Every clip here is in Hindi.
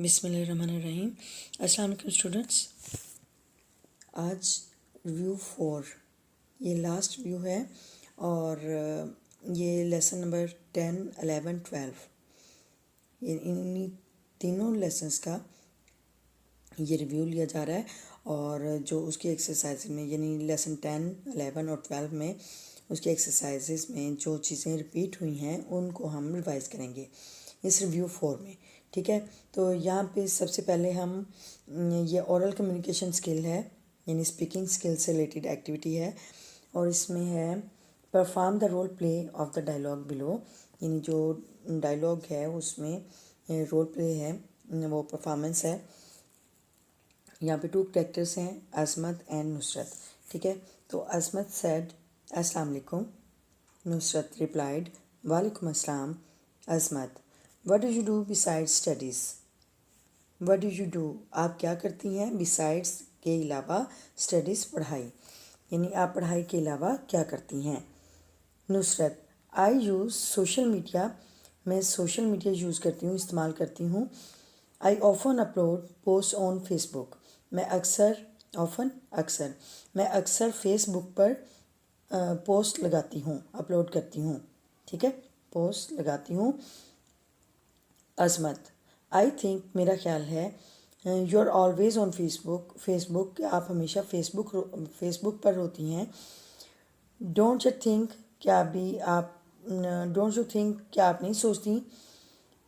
बिस्मिल्लाहिर्रहमानिर्रहीम। अस्सलाम वालेकुम स्टूडेंट्स। आज रिव्यू 4 ये लास्ट व्यू है और ये लेसन नंबर 10, 11, 12 ये इन्हीं तीनों लेसन्स का ये रिव्यू लिया जा रहा है और जो उसकी एक्सरसाइज में यानी लेसन 10, 11 और 12 में उसके एक्सरसाइजेस में जो चीज़ें रिपीट हुई हैं उनको हम रिवाइज करेंगे इस रिव्यू 4 में। ठीक है, तो यहाँ पे सबसे पहले हम ये ओरल कम्युनिकेशन स्किल है यानी स्पीकिंग स्किल से रिलेटेड एक्टिविटी है और इसमें है perform the role play of the dialogue below, यानी जो डायलॉग है उसमें रोल प्ले है वो परफॉर्मेंस है। यहाँ पे 2 कैरेक्टर्स हैं, अजमत एंड नुसरत। ठीक है, तो अजमत सेड अस्सलाम वालेकुम, नुसरत रिप्लाइड वालेकुम अस्सलाम। Azmat what do you do besides studies. What do you do आप क्या करती हैं, बिसाइड्स के अलावा, स्टडीज़ पढ़ाई, यानी आप पढ़ाई के अलावा क्या करती हैं। नुसरत आई यूज़ सोशल मीडिया, मैं सोशल मीडिया यूज़ करती हूँ, इस्तेमाल करती हूँ। I often upload post on Facebook, मैं अक्सर फेसबुक पर पोस्ट लगाती हूँ, अपलोड करती हूँ। ठीक है, पोस्ट लगाती हूँ। अजमत आई थिंक मेरा ख्याल है, you are always on Facebook आप हमेशा फेसबुक पर होती हैं। डोंट यू थिंक क्या आप नहीं सोचती,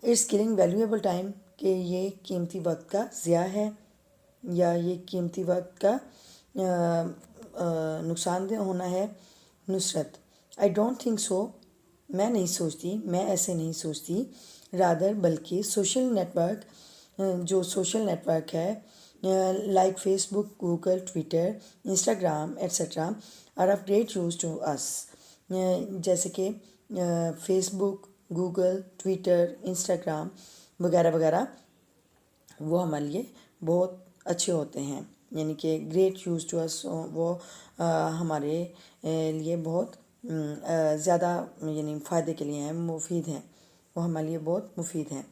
इट्स किलिंग वैल्यूएबल टाइम कि ये कीमती वक्त का ज़िया है या ये कीमती वक्त का नुकसानदेह होना है। Nusrat I don't think so, मैं नहीं सोचती, मैं ऐसे नहीं सोचती। रादर बल्कि सोशल नेटवर्क है like Facebook, Google, Twitter, Instagram etcetera are of great use to us, जैसे कि फेसबुक, गूगल, ट्विटर, इंस्टाग्राम वगैरह वगैरह वो हमारे लिए बहुत अच्छे होते हैं, यानी कि ग्रेट यूज टू अस, वो हमारे लिए बहुत ज़्यादा यानी फ़ायदे के लिए हैं, मुफीद हैं, वो हमारे लिए बहुत मुफीद हैं।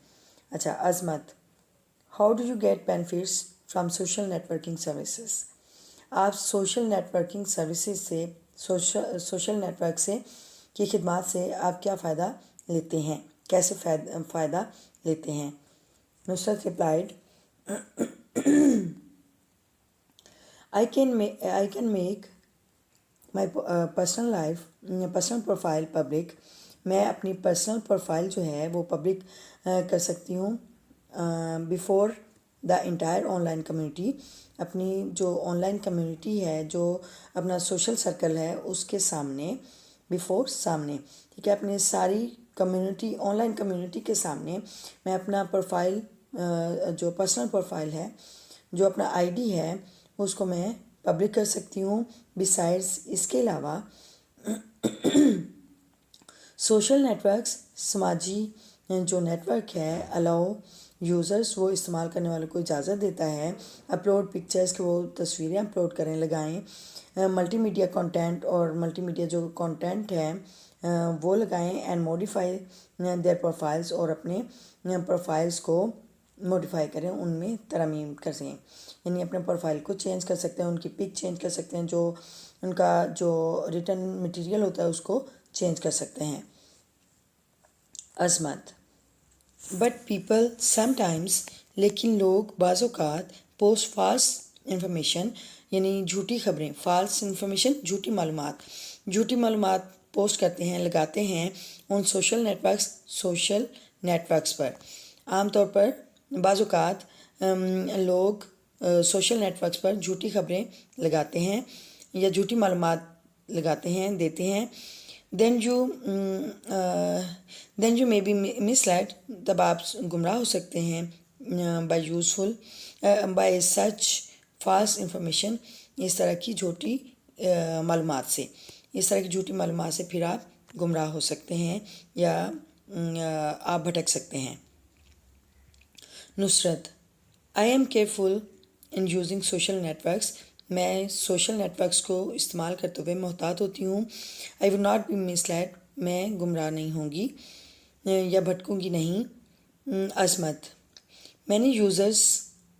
अच्छा, Azmat how do you get benefits from social networking services, आप सोशल नेटवर्किंग सर्विसेज से सोशल नेटवर्क से की खिदमत से आप क्या फ़ायदा लेते हैं, कैसे फ़ायदा लेते हैं। Nusrat replied I can make my personal profile public, मैं अपनी पर्सनल प्रोफाइल जो है वो पब्लिक कर सकती हूँ before the entire online community, अपनी जो ऑनलाइन कम्युनिटी है, जो अपना सोशल सर्कल है उसके सामने, बिफोर सामने। ठीक है, अपनी सारी कम्युनिटी, ऑनलाइन कम्युनिटी के सामने मैं अपना प्रोफाइल जो पर्सनल प्रोफाइल है, जो अपना आईडी है उसको मैं पब्लिक कर सकती हूँ। बिसाइड्स इसके अलावा सोशल नेटवर्क्स, समाजी जो नेटवर्क है, अलाउ यूज़र्स, वो इस्तेमाल करने वालों को इजाज़त देता है अपलोड पिक्चर्स के, वो तस्वीरें अपलोड करें, लगाएं, मल्टीमीडिया कंटेंट और मल्टीमीडिया जो कंटेंट है वो लगाएं, एंड मॉडिफाई देयर प्रोफाइल्स, और अपने प्रोफाइल्स को मॉडिफाई करें, उनमें तरमीम करें, यानी अपने प्रोफाइल को चेंज कर सकते हैं, उनकी पिक चेंज कर सकते हैं, जो उनका जो रिटर्न मटेरियल होता है उसको चेंज कर सकते हैं। अजमत बट पीपल समटाइम्स, लेकिन लोग बाज़-औक़ात पोस्ट फॉल्स इंफॉर्मेशन, यानी झूठी खबरें, फॉल्स इंफॉर्मेशन झूठी मालूमात पोस्ट करते हैं, लगाते हैं उन सोशल नेटवर्क्स पर। आमतौर पर बाज़-औक़ात लोग सोशल नेटवर्क्स पर झूठी खबरें लगाते हैं या झूठी मालूमात लगाते हैं, देते हैं। Then you may be misled, तब आप गुमराह हो सकते हैं बाय सच फॉल्स इंफॉर्मेशन, इस तरह की झूठी मालूमात से फिर आप गुमराह हो सकते हैं या आप भटक सकते हैं। Nusrat I am careful in using social networks, मैं सोशल नेटवर्क्स को इस्तेमाल करते हुए मोहतात होती हूँ। I will not be misled, मैं गुमराह नहीं होंगी या भटकूंगी नहीं। Azmat many users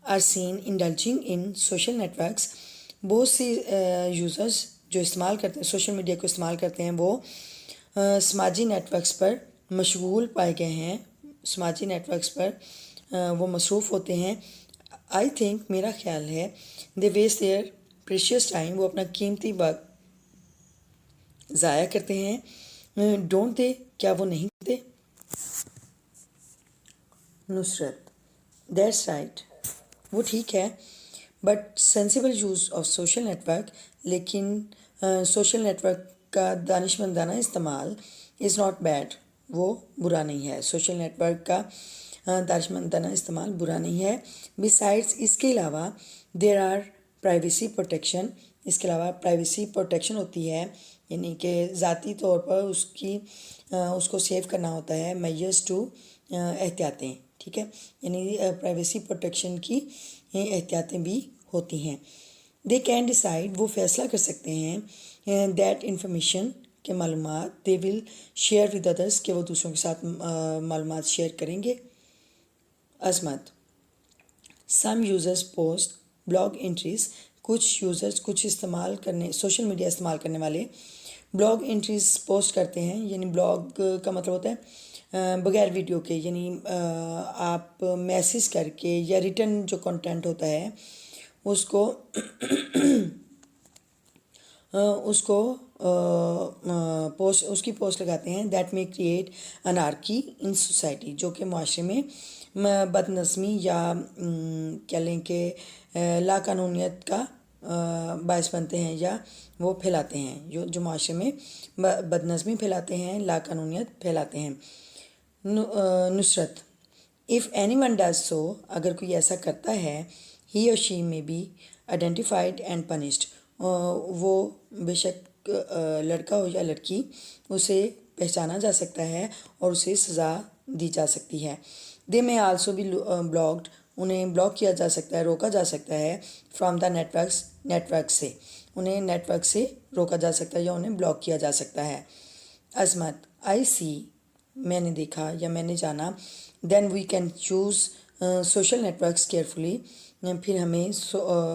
are seen indulging in social networks. बहुत से यूज़र्स जो इस्तेमाल करते हैं, सोशल मीडिया को इस्तेमाल करते हैं, वो समाजी नेटवर्क्स पर मशगूल पाए गए हैं, समाजी नेटवर्क्स पर वो मसरूफ़ होते हैं। आई थिंक, मेरा ख्याल है, दे वेस्ट देयर प्रेशियस टाइम, वो अपना कीमती वक्त ज़ाया करते हैं। डोंट दे, क्या वो नहीं करते? नुसरत, दैट्स राइट, वो ठीक है, but sensible use of social network, लेकिन सोशल नेटवर्क का दानिशमंदाना इस्तेमाल इज़ नॉट बैड, वो बुरा नहीं है। सोशल नेटवर्क का दानिशमंदाना इस्तेमाल बुरा नहीं है। बिसाइड्स, इसके अलावा देर आर प्राइवेसी प्रोटेक्शन, इसके अलावा प्राइवेसी प्रोटेक्शन होती है, यानी कि ज़ाती तौर पर उसको सेव करना होता है। मेजर्स टू, एहतियातें, ठीक है, यानी प्राइवेसी प्रोटेक्शन की एहतियातें भी होती हैं। दे कैन डिसाइड, वो फैसला कर सकते हैं, दैट इंफॉर्मेशन के मालूमात they will share with others, कि वो दूसरों के साथ मालूमात शेयर करेंगे। अजमत, सम यूज़र्स पोस्ट ब्लॉग एंट्रीज, कुछ यूज़र्स, कुछ इस्तेमाल करने सोशल मीडिया इस्तेमाल करने वाले ब्लॉग एंट्रीज पोस्ट करते हैं। यानी ब्लॉग का मतलब होता है बगैर वीडियो के, यानी आप मैसेज करके या रिटर्न जो कंटेंट होता है उसको उसको पोस्ट, उसकी पोस्ट लगाते हैं। दैट में क्रिएट अनार्की इन सोसाइटी, जो कि माशरे में बदनज़मी या क्या लें कि लाकानूनियत का बायस बनते हैं, या वो फैलाते हैं, जो माशरे में बदनज़मी फैलाते हैं, लाकानूनियत फैलाते हैं। Nusrat, if any one does so, अगर कोई ऐसा करता है, ही और शी में बी आइडेंटिफाइड एंड पनिश्ड, वो बेशक लड़का हो या लड़की, उसे पहचाना जा सकता है और उसे सज़ा दी जा सकती है। दे में आल्सो भी ब्लॉक्ड, उन्हें ब्लॉक किया जा सकता है, रोका जा सकता है। फ्रॉम द नेटवर्क से, उन्हें नेटवर्क से रोका जा सकता है या उन्हें ब्लॉक किया जा सकता है। अजमत, आई सी, मैंने देखा या मैंने जाना। Then we can choose social networks carefully, फिर हमें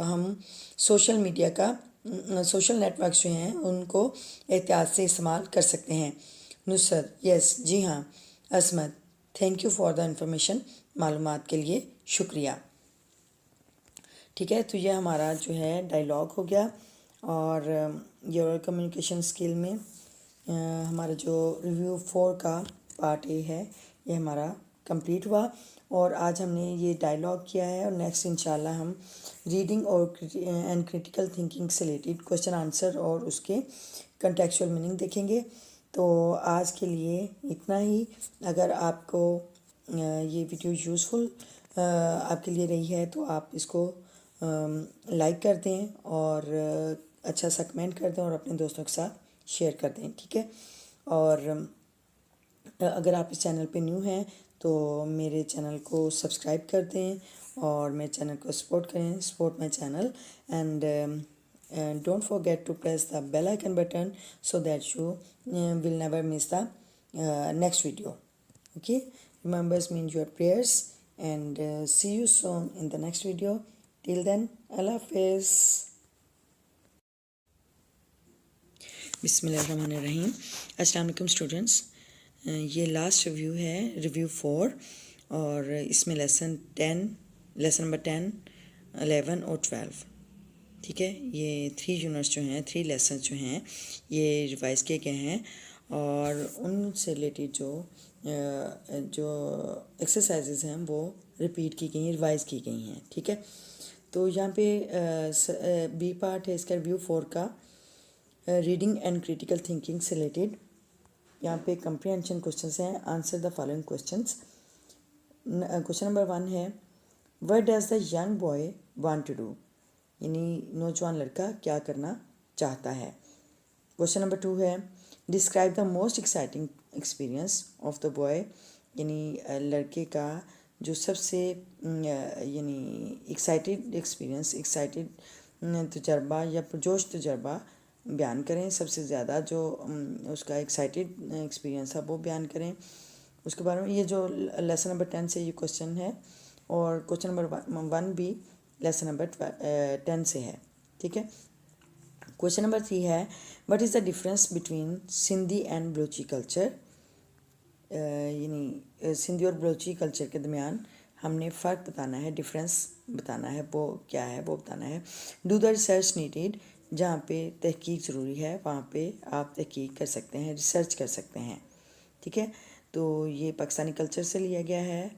हम सोशल मीडिया का सोशल नेटवर्क्स जो हैं उनको एहतियात से इस्तेमाल कर सकते हैं। नुसरत, यस, जी हाँ। असमत, thank you for the information, मालूमात के लिए शुक्रिया। ठीक है, तो ये हमारा जो है डायलॉग हो गया, और योर कम्युनिकेशन स्किल में हमारा जो रिव्यू 4 का पार्ट ए है, ये हमारा कंप्लीट हुआ। और आज हमने ये डायलॉग किया है, और नेक्स्ट इंशाल्लाह हम रीडिंग और एंड क्रिटिकल थिंकिंग से रिलेटेड क्वेश्चन आंसर और उसके कंटेक्चुअल मीनिंग देखेंगे। तो आज के लिए इतना ही। अगर आपको ये वीडियो यूज़फुल आपके लिए रही है, तो आप इसको लाइक कर दें, और अच्छा सा कमेंट कर दें, और अपने दोस्तों के साथ शेयर कर दें, ठीक है। और अगर आप इस चैनल पे न्यू हैं, तो मेरे चैनल को सब्सक्राइब कर दें, और मेरे चैनल को सपोर्ट करें, support my channel, and don't forget to press the bell icon button so that you will never miss the next video. Okay, remembers means your prayers, and see you soon in the next video. Till then, Allah Hafiz. बिस्मिल्लाहिर्रहमानिर्रहीम। अस्सलाम वालेकुम स्टूडेंट्स, ये लास्ट रिव्यू है, रिव्यू 4, और इसमें लेसन नंबर 10, 11 और 12, ठीक है। ये 3 यूनिट्स जो हैं, 3 लेसन जो हैं, ये रिवाइज़ किए गए हैं, और उनसे रिलेटेड जो एक्सरसाइजेज हैं वो रिपीट की गई हैं, रिवाइज़ की गई हैं, ठीक है। तो यहाँ पे बी पार्ट है इसका रिव्यू 4 का, रीडिंग एंड क्रिटिकल थिंकिंग से रिलेटेड। यहाँ पे कंप्रीहेंशन क्वेश्चंस हैं। Answer the following questions. Question number 1 है, what does the young boy want to do, यानी नौजवान लड़का क्या करना चाहता है। क्वेश्चन नंबर 2 है, describe the most exciting experience of the boy, यानी लड़के का जो सबसे यानी एक्साइटेड एक्सपीरियंस, एक्साइटेड तजर्बा या पुरजोश तजर्बा बयान करें। सबसे ज़्यादा जो उसका एक्साइटेड एक्सपीरियंस है वो बयान करें उसके बारे में। ये जो लेसन नंबर 10 से ये क्वेश्चन है, और क्वेश्चन नंबर 1 भी लेसन नंबर 10 से है, ठीक है। क्वेश्चन नंबर 3 है, what is the difference between Sindhi and Balochi culture. यानी सिंधी और बलोची कल्चर के दरमियान हमने फ़र्क बताना है, डिफरेंस बताना है, वो क्या है वो बताना है। डू द रिसर्च नीडेड, जहाँ पे तहकीक ज़रूरी है वहाँ पे आप तहकीक कर सकते हैं, रिसर्च कर सकते हैं, ठीक है। तो ये पाकिस्तानी कल्चर से लिया गया है।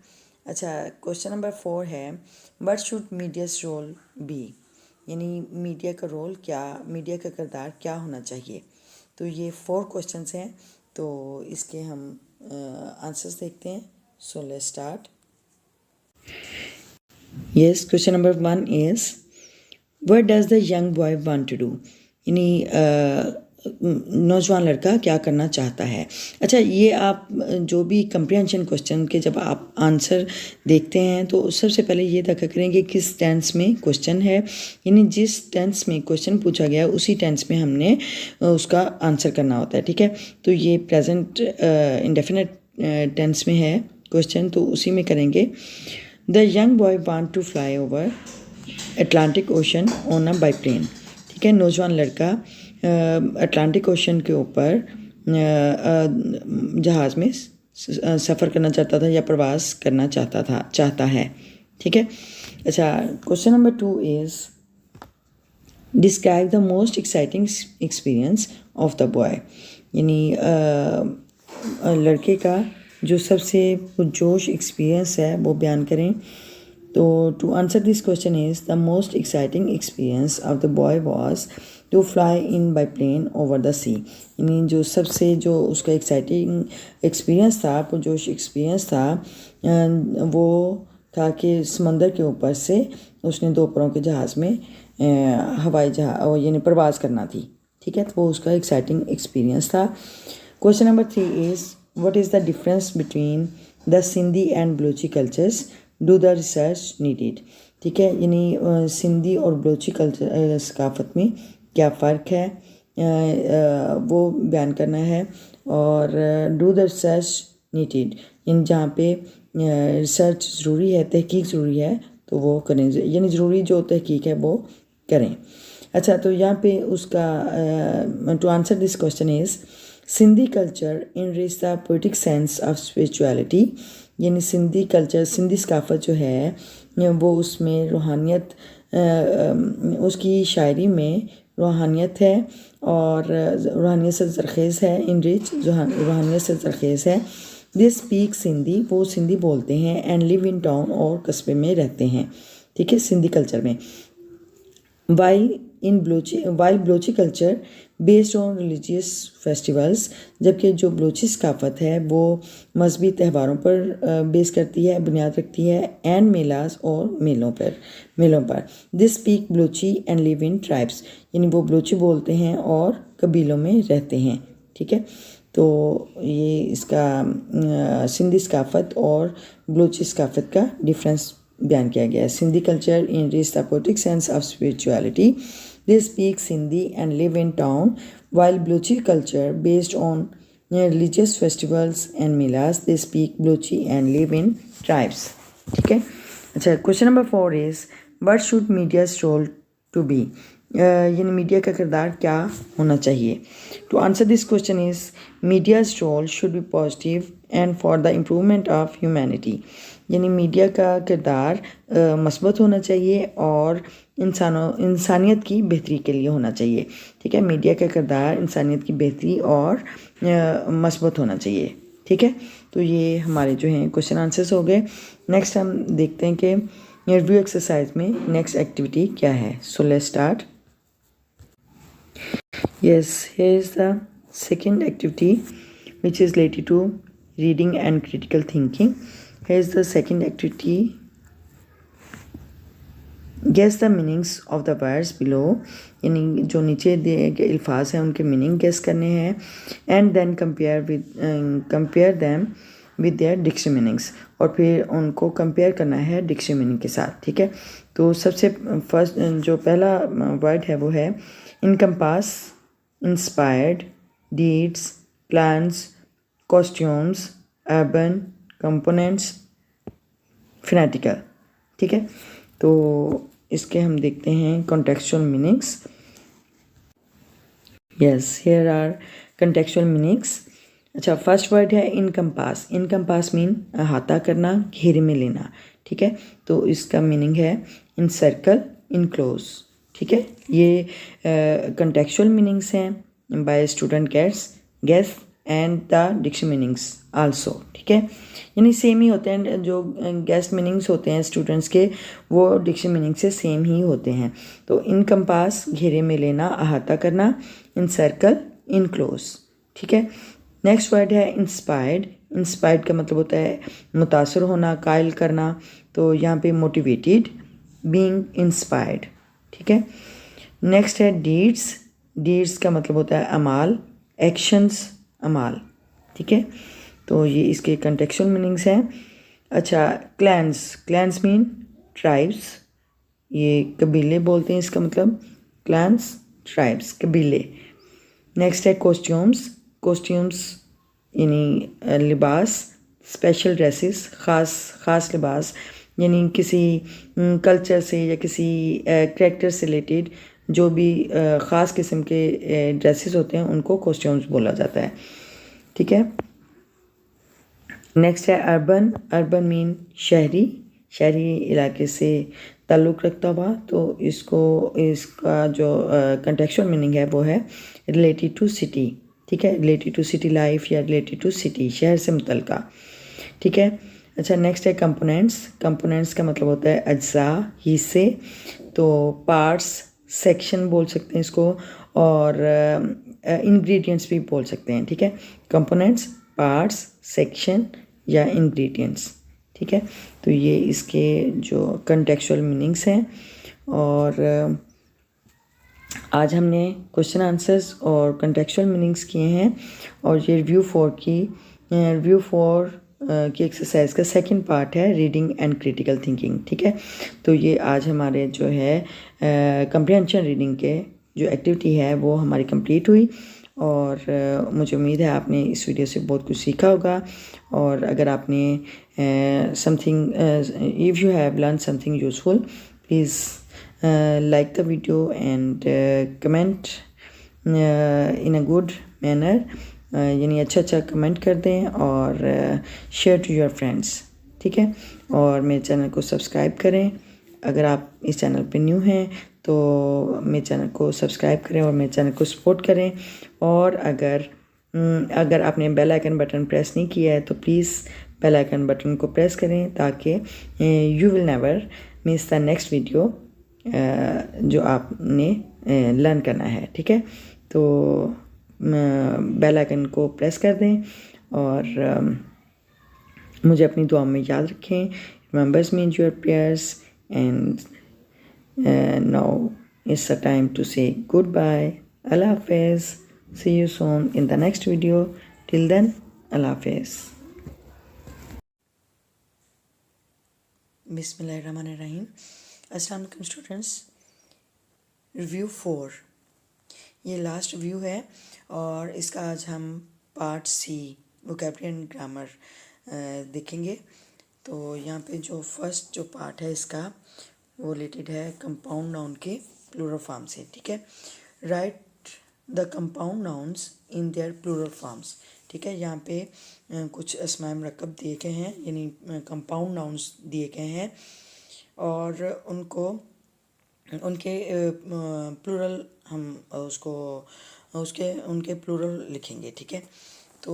अच्छा, क्वेश्चन नंबर 4 है, what should media's role be, यानी मीडिया का रोल क्या, मीडिया का किरदार क्या होना चाहिए। तो ये 4 क्वेश्चंस हैं, तो इसके हम आंसर्स देखते हैं। So let's start. Yes, question number 1 is, what does the young boy want to do, यानी नौजवान लड़का क्या करना चाहता है। अच्छा, ये आप जो भी कंप्रीहेंशन क्वेश्चन के जब आप आंसर देखते हैं तो सबसे पहले ये देखा करें कि किस टेंस में क्वेश्चन है, यानी जिस टेंस में क्वेश्चन पूछा गया उसी टेंस में हमने उसका आंसर करना होता है, ठीक है। तो ये प्रेजेंट इंडेफिनिट टेंस में है क्वेश्चन, तो उसी में करेंगे। The young boy want to fly over Atlantic ocean on a biplane, ठीक है। नौजवान लड़का अटलांटिक ओशन के ऊपर जहाज़ में सफ़र करना चाहता था या प्रवास करना चाहता है, ठीक है। अच्छा, question number 2 is, describe the most exciting experience of the boy, यानी लड़के का जो सबसे पुरजोश एक्सपीरियंस है वो बयान करें। तो to answer this question is, the most exciting experience of the boy was to fly in biplane over the sea, यानी जो सबसे जो उसका एक्साइटिंग एक्सपीरियंस था, पुरजोश एक्सपीरियंस था, वो था कि समंदर के ऊपर से उसने 2 पैरों के जहाज़ में हवाई जहाज यानी प्रवास करना थी, ठीक है। तो वो उसका एक्साइटिंग एक्सपीरियंस था। Question number 3 is, what is the difference between the Sindhi and Balochi cultures, do the research needed, ठीक है। यानी सिंधी और बलोची कल्चर सकाफत में क्या फ़र्क है वो बयान करना है। और डू द रिसर्च नीडेड, यानी जहाँ पे रिसर्च ज़रूरी है, तहकीक ज़रूरी है, तो वो करें, यानी ज़रूरी जो तहकीक है वो करें। अच्छा, तो यहाँ पे उसका to answer this question is, Sindhi culture enrich the poetic sense of spirituality, यानी सिंधी कल्चर, सिंधी सकाफत जो है वो उसमें रूहानियत, उसकी शायरी में रूहानियत है और रूहानियत से ज़रखेज़ है, इनरिच रूहानियत से ज़रखेज़ है। दे स्पीक सिंधी, वो सिंधी बोलते हैं, एंड लिव इन टाउन, और कस्बे में रहते हैं, ठीक है, सिंधी कल्चर में। While Balochi culture based on religious festivals, जबकि जो बलोची सकाफत है वो मजहबी त्योहारों पर बेस करती है, बुनियाद रखती है, एंड मेलास और मेलों पर। This speak Balochi and live in tribes, यानी वो बलोची बोलते हैं और कबीलों में रहते हैं, ठीक है। तो ये इसका सिंधी सकाफत और बलोची सकाफत का डिफरेंस बयान किया गया है। Sindhi culture enrich the poetic sense of spirituality, they speak Sindhi and live in town, while Balochi culture based on religious festivals and मिलास, they speak Balochi and live in tribes, ठीक है। अच्छा, question number 4 is, what should media's role to be, यानी मीडिया का किरदार क्या होना चाहिए। To answer this question is, media's role should be positive and for the improvement of humanity, यानी मीडिया का किरदार मस्बत होना चाहिए और इंसानियत की बेहतरी के लिए होना चाहिए, ठीक है। मीडिया का किरदार इंसानियत की बेहतरी और मस्बत होना चाहिए, ठीक है। तो ये हमारे जो हैं क्वेश्चन आंसर्स हो गए। नेक्स्ट हम देखते हैं कि रिव्यू एक्सरसाइज में नेक्स्ट एक्टिविटी क्या है। So let's start. Yes, here is the second activity which is related to reading and critical thinking. Here is the second activity. Guess the meanings of the words below. यानी जो नीचे दिए गए अल्फाज हैं उनके मीनिंग गेस करने हैं, and then compare them with their dictionary meanings, और फिर उनको कंपेयर करना है डिक्शनरी मीनिंग के साथ, ठीक है। तो सबसे फर्स्ट जो पहला वर्ड है वो है encompass, inspired, deeds, plans, costumes, urban, components, fanatical, ठीक है, तो इसके हम देखते हैं contextual meanings. Yes, here are contextual meanings. अच्छा, फर्स्ट वर्ड है इनकम्पास. इनकम्पास मीन अहाता करना, घेरे में लेना. ठीक है, तो इसका मीनिंग है इन सर्कल, इनक्लोज. ठीक है, ये कॉन्टेक्चुअल मीनिंग्स हैं by student guess and the dictionary meanings also. ठीक है, यानी सेम ही होते हैं. जो गेस्ट मीनिंग्स होते हैं स्टूडेंट्स के, वो डिक्शनरी मीनिंग से सेम ही होते हैं. तो इनकम्पास घेरे में लेना, अहाता करना. इन सर्कल, इनक्लोज. ठीक है, नेक्स्ट वर्ड है इंस्पायर्ड. इंस्पायर्ड का मतलब होता है मुतासर होना, कायल करना. तो यहाँ पे मोटिवेटेड, बीइंग इंस्पायर्ड. ठीक है, नेक्स्ट है डीड्स. डीड्स का मतलब होता है अमाल, एक्शंस, अमाल. ठीक है, तो ये इसके कॉन्टेक्चुअल मीनिंग्स हैं. अच्छा, क्लैंस. Clans mean tribes. ये कबीले बोलते हैं, इसका मतलब क्लैंस, ट्राइब्स, कबीले. नेक्स्ट है कॉस्ट्यूम्स. कॉस्ट्यूम्स यानी लिबास, स्पेशल ड्रेसेस, ख़ास लिबास, यानी किसी कल्चर से या किसी करैक्टर से रिलेटेड जो भी ख़ास किस्म के ड्रेसेस होते हैं उनको कॉस्ट्यूम्स बोला जाता है. ठीक है, नेक्स्ट है अर्बन. अर्बन मीन शहरी, शहरी इलाके से ताल्लुक़ रखता हुआ. तो इसका जो कॉन्टेक्चुअल मीनिंग है वो है रिलेटेड टू सिटी. ठीक है, रिलेटेड टू सिटी लाइफ या रिलेटेड टू सिटी, शहर से मुतल्लिका. ठीक है, अच्छा, नेक्स्ट है कंपोनेंट्स. कंपोनेंट्स का मतलब होता है अज्जा, हिस्से. तो पार्ट्स, सेक्शन बोल सकते हैं इसको, और इंग्रेडिएंट्स भी बोल सकते हैं. ठीक है, कंपोनेंट्स, पार्ट्स, सेक्शन या इंग्रेडिएंट्स. ठीक है, तो ये इसके जो कॉन्टेक्चुअल मीनिंग्स हैं. और आज हमने क्वेश्चन आंसर्स और कॉन्टेक्चुअल मीनिंग्स किए हैं. और ये रिव्यू 4 की एक्सरसाइज का सेकंड पार्ट है, रीडिंग एंड क्रिटिकल थिंकिंग. ठीक है, तो ये आज हमारे जो है कंप्रिहेंशन रीडिंग के जो एक्टिविटी है वो हमारी कंप्लीट हुई. और मुझे उम्मीद है आपने इस वीडियो से बहुत कुछ सीखा होगा. और अगर आपने something, if you have learn something useful, please like the video and comment in a good manner. यानी अच्छा कमेंट कर दें और शेयर टू योर फ्रेंड्स. ठीक है, और मेरे चैनल को सब्सक्राइब करें. अगर आप इस चैनल पे न्यू हैं तो मेरे चैनल को सब्सक्राइब करें और मेरे चैनल को सपोर्ट करें. और अगर आपने बेल आइकन बटन प्रेस नहीं किया है तो प्लीज़ बेल आइकन बटन को प्रेस करें ताकि you will never miss the next video जो आपने लर्न करना है. ठीक है, तो बेल आइकन को प्रेस कर दें और मुझे अपनी दुआ में याद रखें. Remembers me in your prayers. And now it's a time to say goodbye. अल्लाह हाफिज़. See you soon in the next video. Till then, अल्लाह हाफिज़. बिस्मिल्लाहिर्रहमानिर्रहीम. अस्सलाम वालेकुम स्टूडेंट्स. रिव्यू 4 ये लास्ट रिव्यू है और इसका आज हम part C vocabulary and grammar देखेंगे. तो यहाँ पे जो फर्स्ट जो पार्ट है इसका वो रिलेटेड है कंपाउंड नाउन के प्लूरल फॉर्म से. ठीक है, write the compound nouns in their plural forms. ठीक है, यहाँ पे कुछ अस्माए मुरक्कब दिए गए हैं, यानी कंपाउंड नाउन्स दिए गए हैं और उनके प्लूरल हम उनके प्लूरल लिखेंगे. ठीक है, तो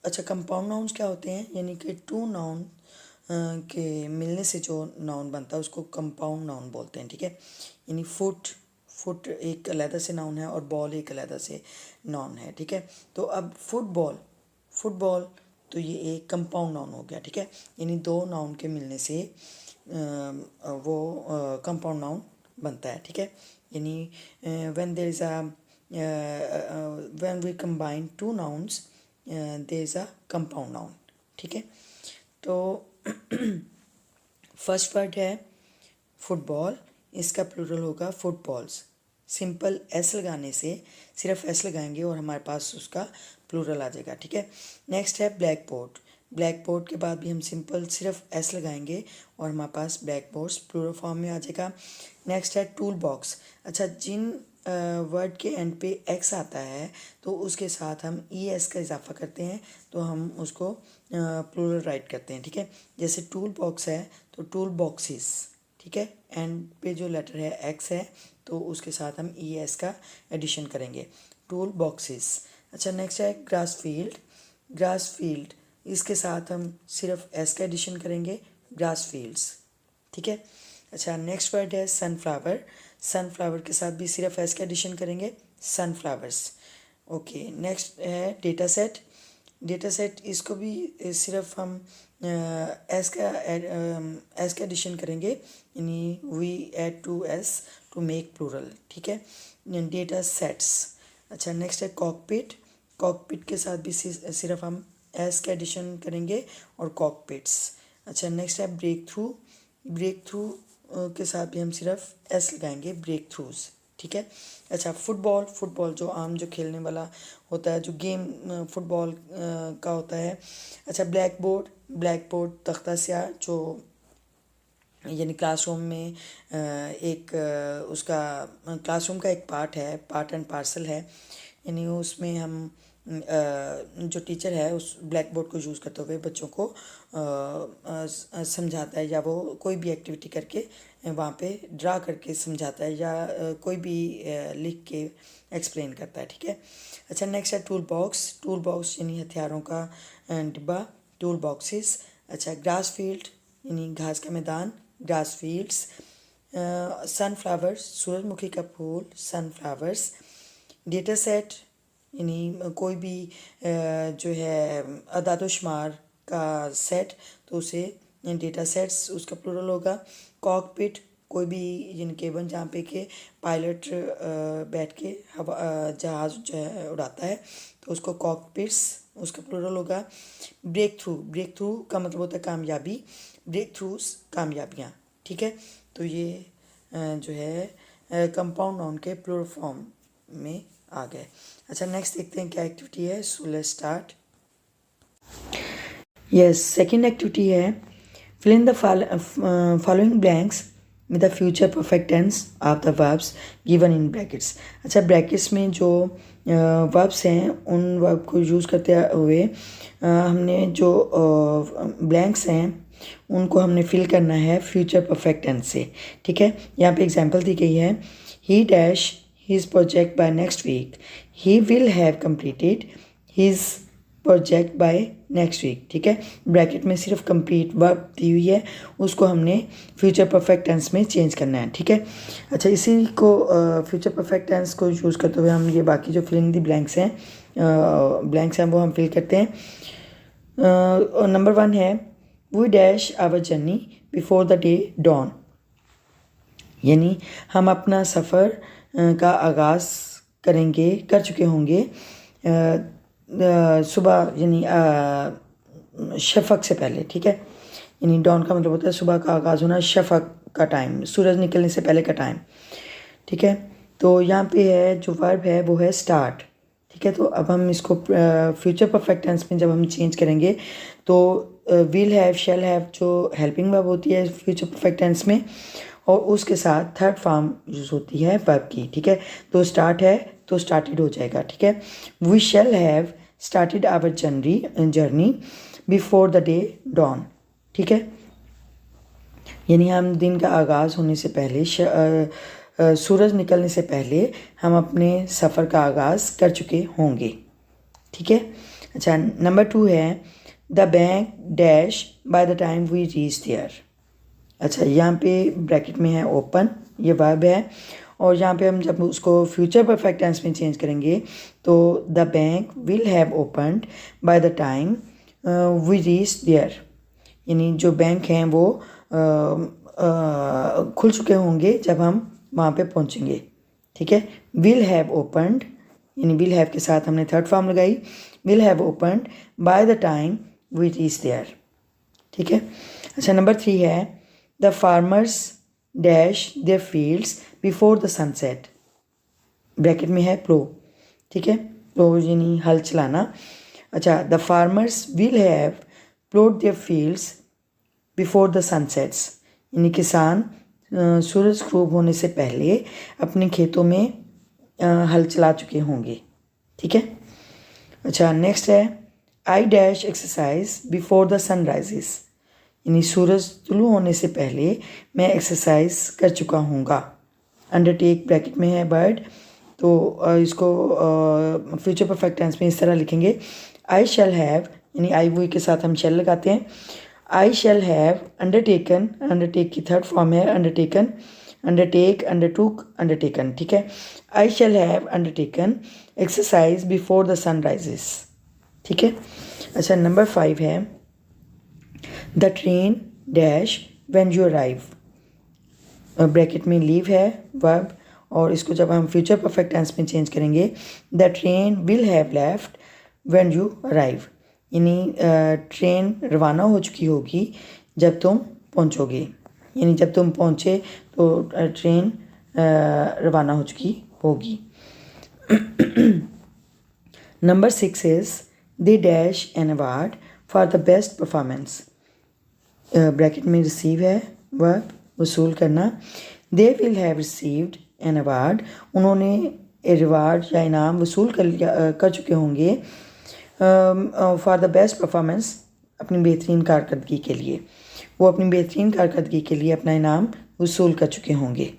अच्छा, कंपाउंड नाउन्स क्या होते हैं, यानी कि टू नाउन के मिलने से जो नाउन बनता है उसको कंपाउंड नाउन बोलते हैं. ठीक है, यानी फुट एक अलहदा से नाउन है और बॉल एक अलहदा से नाउन है. ठीक है, तो अब फुटबॉल तो ये एक कंपाउंड नाउन हो गया. ठीक है, यानी दो नाउन के मिलने से वो कंपाउंड नाउन बनता है. ठीक है, यानी when there is when we combine two nouns there is a compound noun. ठीक है, तो फर्स्ट वर्ड है फुटबॉल. इसका प्लूरल होगा फुटबॉल्स. सिंपल एस लगाने से, सिर्फ एस लगाएंगे और हमारे पास उसका प्लूरल आ जाएगा. ठीक है, नेक्स्ट है ब्लैक बोर्ड. ब्लैक बोर्ड के बाद भी हम सिंपल सिर्फ एस लगाएंगे और हमारे पास ब्लैक बोर्ड्स प्लूरल फॉर्म में आ जाएगा। नेक्स्ट है टूल बॉक्स। अच्छा, जिन वर्ड के एंड पे एक्स आता है तो उसके साथ हम ई एस का इजाफा करते हैं, तो हम उसको प्लूरल राइट करते हैं। ठीक है, जैसे टूल बॉक्स है तो टूल बॉक्सेस। ठीक है, एंड पे जो लेटर है एक्स है तो उसके साथ हम ई एस का एडिशन करेंगे, टूल बॉक्सेस। अच्छा, नेक्स्ट है ग्रास फील्ड। ग्रास फील्ड, इसके साथ हम सिर्फ एस का एडिशन करेंगे, ग्रास फील्ड्स। ठीक है। अच्छा, नेक्स्ट वर्ड है सनफ्लावर। सनफ्लावर के साथ भी सिर्फ एस का एडिशन करेंगे, सनफ्लावर्स। ओके, नेक्स्ट है डेटा सेट। डेटा सेट, इसको भी सिर्फ हम एस का एडिशन करेंगे, यानी we add to s to make plural. ठीक है, डेटा सेट्स। अच्छा, नेक्स्ट है कॉकपिट। कॉकपिट के साथ भी सिर्फ हम एस का एडिशन करेंगे और कॉकपिट्स। अच्छा, नेक्स्ट है ब्रेक थ्रू। ब्रेक थ्रू के साथ भी हम सिर्फ एस लगाएंगे, ब्रेक थ्रूज। ठीक है। अच्छा, फुटबॉल। फुटबॉल जो आम जो खेलने वाला होता है, जो गेम फुटबॉल का होता है। अच्छा, ब्लैक बोर्ड। ब्लैक बोर्ड तख्ता स्याह, जो यानी क्लासरूम में एक उसका क्लासरूम का एक पार्ट है, पार्ट एंड पार्सल है, यानी उसमें हम जो टीचर है उस ब्लैक बोर्ड को यूज़ करते हुए बच्चों को समझाता है, या वो कोई भी एक्टिविटी करके वहाँ पे ड्रा करके समझाता है, या कोई भी लिख के एक्सप्लेन करता है। ठीक है। अच्छा, नेक्स्ट है टूल बॉक्स। टूल बॉक्स यानी हथियारों का डिब्बा, टूल बॉक्सेस। अच्छा, ग्रास फील्ड यानी घास का मैदान, ग्रास फील्ड्स। सनफ्लावर्स, सूरजमुखी का फूल, सनफ्लावर्स। डेटा सेट यानी कोई भी जो है अदाद शुमार का सेट, तो उसे डेटा सेट्स उसका प्लूरल होगा। कॉकपिट, कोई भी यानी केबिन जहाँ पे के पायलट बैठ के हवा जहाज़ जो है उड़ाता है, तो उसको कॉकपिट्स उसका प्लूरल होगा। ब्रेक थ्रू, ब्रेक थ्रू का मतलब होता है कामयाबी, ब्रेक थ्रूज कामयाबियाँ। ठीक है, तो ये जो है कंपाउंड नाउन के प्लूरल फॉर्म में आ गए। अच्छा, नेक्स्ट देखते हैं क्या एक्टिविटी है। So let's start. Yes, second activity है fill in the following blanks with the future perfect tense of the verbs given in brackets. अच्छा, ब्रैकेट्स में जो वर्ब्स हैं उन वर्ब को यूज़ करते हुए हमने जो ब्लैंक्स हैं उनको हमने फिल करना है फ्यूचर परफेक्ट टेंस से। ठीक है, यहाँ पे एग्जांपल दी गई है, ही dash his project by next week. He will have completed his project by next week. ठीक है, ब्रैकेट में सिर्फ कंप्लीट वर्ब दी हुई है, उसको हमने फ्यूचर परफेक्ट टेंस में चेंज करना है। ठीक है। अच्छा, इसी को फ्यूचर परफेक्ट टेंस को यूज़ करते हुए हम ये बाकी जो फिलिंग दी ब्लैंक्स हैं वो हम फिल करते हैं। नंबर 1 है we dash our journey before the day dawn, यानी हम अपना सफ़र का आगाज़ कर चुके होंगे सुबह, यानी शफ़क़ से पहले। ठीक है, यानी डॉन का मतलब होता है सुबह का आगाज़ होना, शफ़क़ का टाइम, सूरज निकलने से पहले का टाइम। ठीक है, तो यहाँ पे है जो वर्ब है वो है स्टार्ट। ठीक है, तो अब हम इसको फ्यूचर परफेक्ट टेंस में जब हम चेंज करेंगे तो विल हैव, शैल हैव जो हेल्पिंग वर्ब होती है फ्यूचर परफेक्ट टेंस में, और उसके साथ थर्ड फॉर्म यूज़ होती है वर्ब की। ठीक है, तो स्टार्ट है तो स्टार्टेड हो जाएगा। ठीक है, we shall have started our journey before the day dawn. ठीक है, यानी हम दिन का आगाज़ होने से पहले, सूरज निकलने से पहले हम अपने सफ़र का आगाज़ कर चुके होंगे। ठीक है। अच्छा, नंबर 2 है the bank dash by the time we reach there. अच्छा, यहाँ पे ब्रैकेट में है ओपन, ये वर्ब है, और यहाँ पे हम जब उसको फ्यूचर परफेक्ट टेंस में चेंज करेंगे तो the bank will have opened by the time we reach there, यानी जो बैंक हैं वो खुल चुके होंगे जब हम वहाँ पे पहुँचेंगे। ठीक है, विल हैव ओपनड, यानी विल हैव के साथ हमने थर्ड फॉर्म लगाई, will have opened by the time we reach there. ठीक है। अच्छा, नंबर 3 है the farmers dash their fields before the sunset, bracket में है प्लो। ठीक है, प्लो यानी हल चलाना। अच्छा, the farmers will have plot there fields before the sunsets, यानी किसान सूरज खूब होने से पहले अपने खेतों में हल चला चुके होंगे। ठीक है। अच्छा, नेक्स्ट है I dash exercise before the sun rises, यानी सूरज तुलू होने से पहले मैं एक्सरसाइज कर चुका हूँगा। अंडरटेक ब्रैकेट में है बर्ड, तो इसको फ्यूचर परफेक्ट टेंस में इस तरह लिखेंगे, आई शैल हैव, यानी आई वुई के साथ हम शैल लगाते हैं। I shall have undertaken, undertake की थर्ड फॉर्म है अंडरटेकन, अंडरटेक, अंडरटूक, अंडरटेकन। ठीक है। I shall have undertaken exercise before the sun rises. ठीक है। अच्छा, नंबर 5 है the train dash when you arrive, bracket में लीव है वर्ब, और इसको जब हम फ्यूचर परफेक्ट टेंस में चेंज करेंगे, the train will have left when you arrive, यानी ट्रेन रवाना हो चुकी होगी जब तुम पहुंचोगे, यानी जब तुम पहुंचे तो ट्रेन रवाना हो चुकी होगी। Number 6 is they dash an award for the best performance, bracket में रिसीव है वर्ब, वसूल करना। They will have received an award, उन्होंने रिवार्ड या इनाम वसूल कर चुके होंगे फॉर द बेस्ट परफॉर्मेंस, अपनी बेहतरीन कारकर्दगी के लिए, वो अपनी बेहतरीन कारकर्दगी के लिए अपना इनाम वसूल कर चुके होंगे।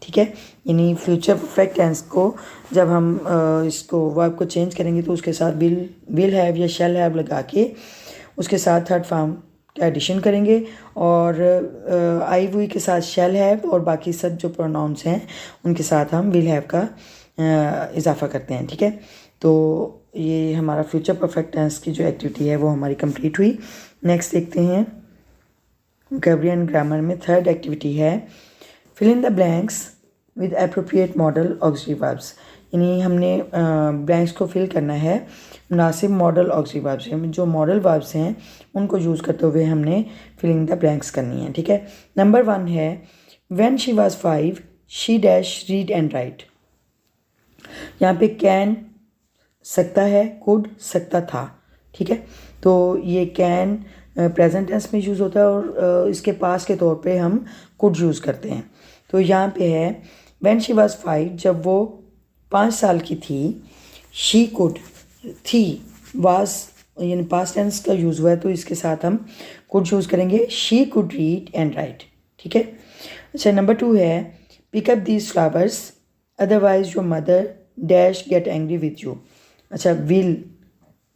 ठीक है। यानी फ्यूचर परफेक्ट टेंस को जब हम इसको वर्ब को चेंज करेंगे तो उसके साथ विल हैव या शैल हैव लगा के उसके साथ थर्ड फॉर्म का एडिशन करेंगे, और आई वुई के साथ शैल हैव और बाकी सब जो प्रोनाउंस हैं उनके साथ हम विल हैव का इजाफा करते हैं। ठीक है। तो ये हमारा फ्यूचर परफेक्ट टेंस की जो एक्टिविटी है वो हमारी कंप्लीट हुई। नेक्स्ट देखते हैं वोकैबुलरी एंड ग्रामर में थर्ड एक्टिविटी है fill in the blanks with appropriate modal auxiliary verbs, यानी हमने ब्लैंक्स को फिल करना है मुनासिब मॉडल ऑक्सिलरी वर्ब्स से, जो मॉडल वर्ब्स हैं उनको यूज़ करते हुए हमने फिलिंग द ब्लैंक्स करनी है। ठीक है। नंबर 1 है when she was 5 she dash read and right, यहाँ पे कैन सकता है, कुड सकता था। ठीक है। तो ये कैन प्रेजेंट टेंस में यूज़ होता है और इसके पास के तौर पे हम कुड यूज़ करते हैं। तो यहाँ पे है व्हेन शी वाज 5, जब वो 5 साल की थी, शी कुड, थी, वाज यानी पास्ट टेंस का यूज़ हुआ है तो इसके साथ हम कुड यूज़ करेंगे, she could read and write. ठीक है। अच्छा, नंबर 2 है pick up these flowers otherwise your mother dash get angry with you. अच्छा, विल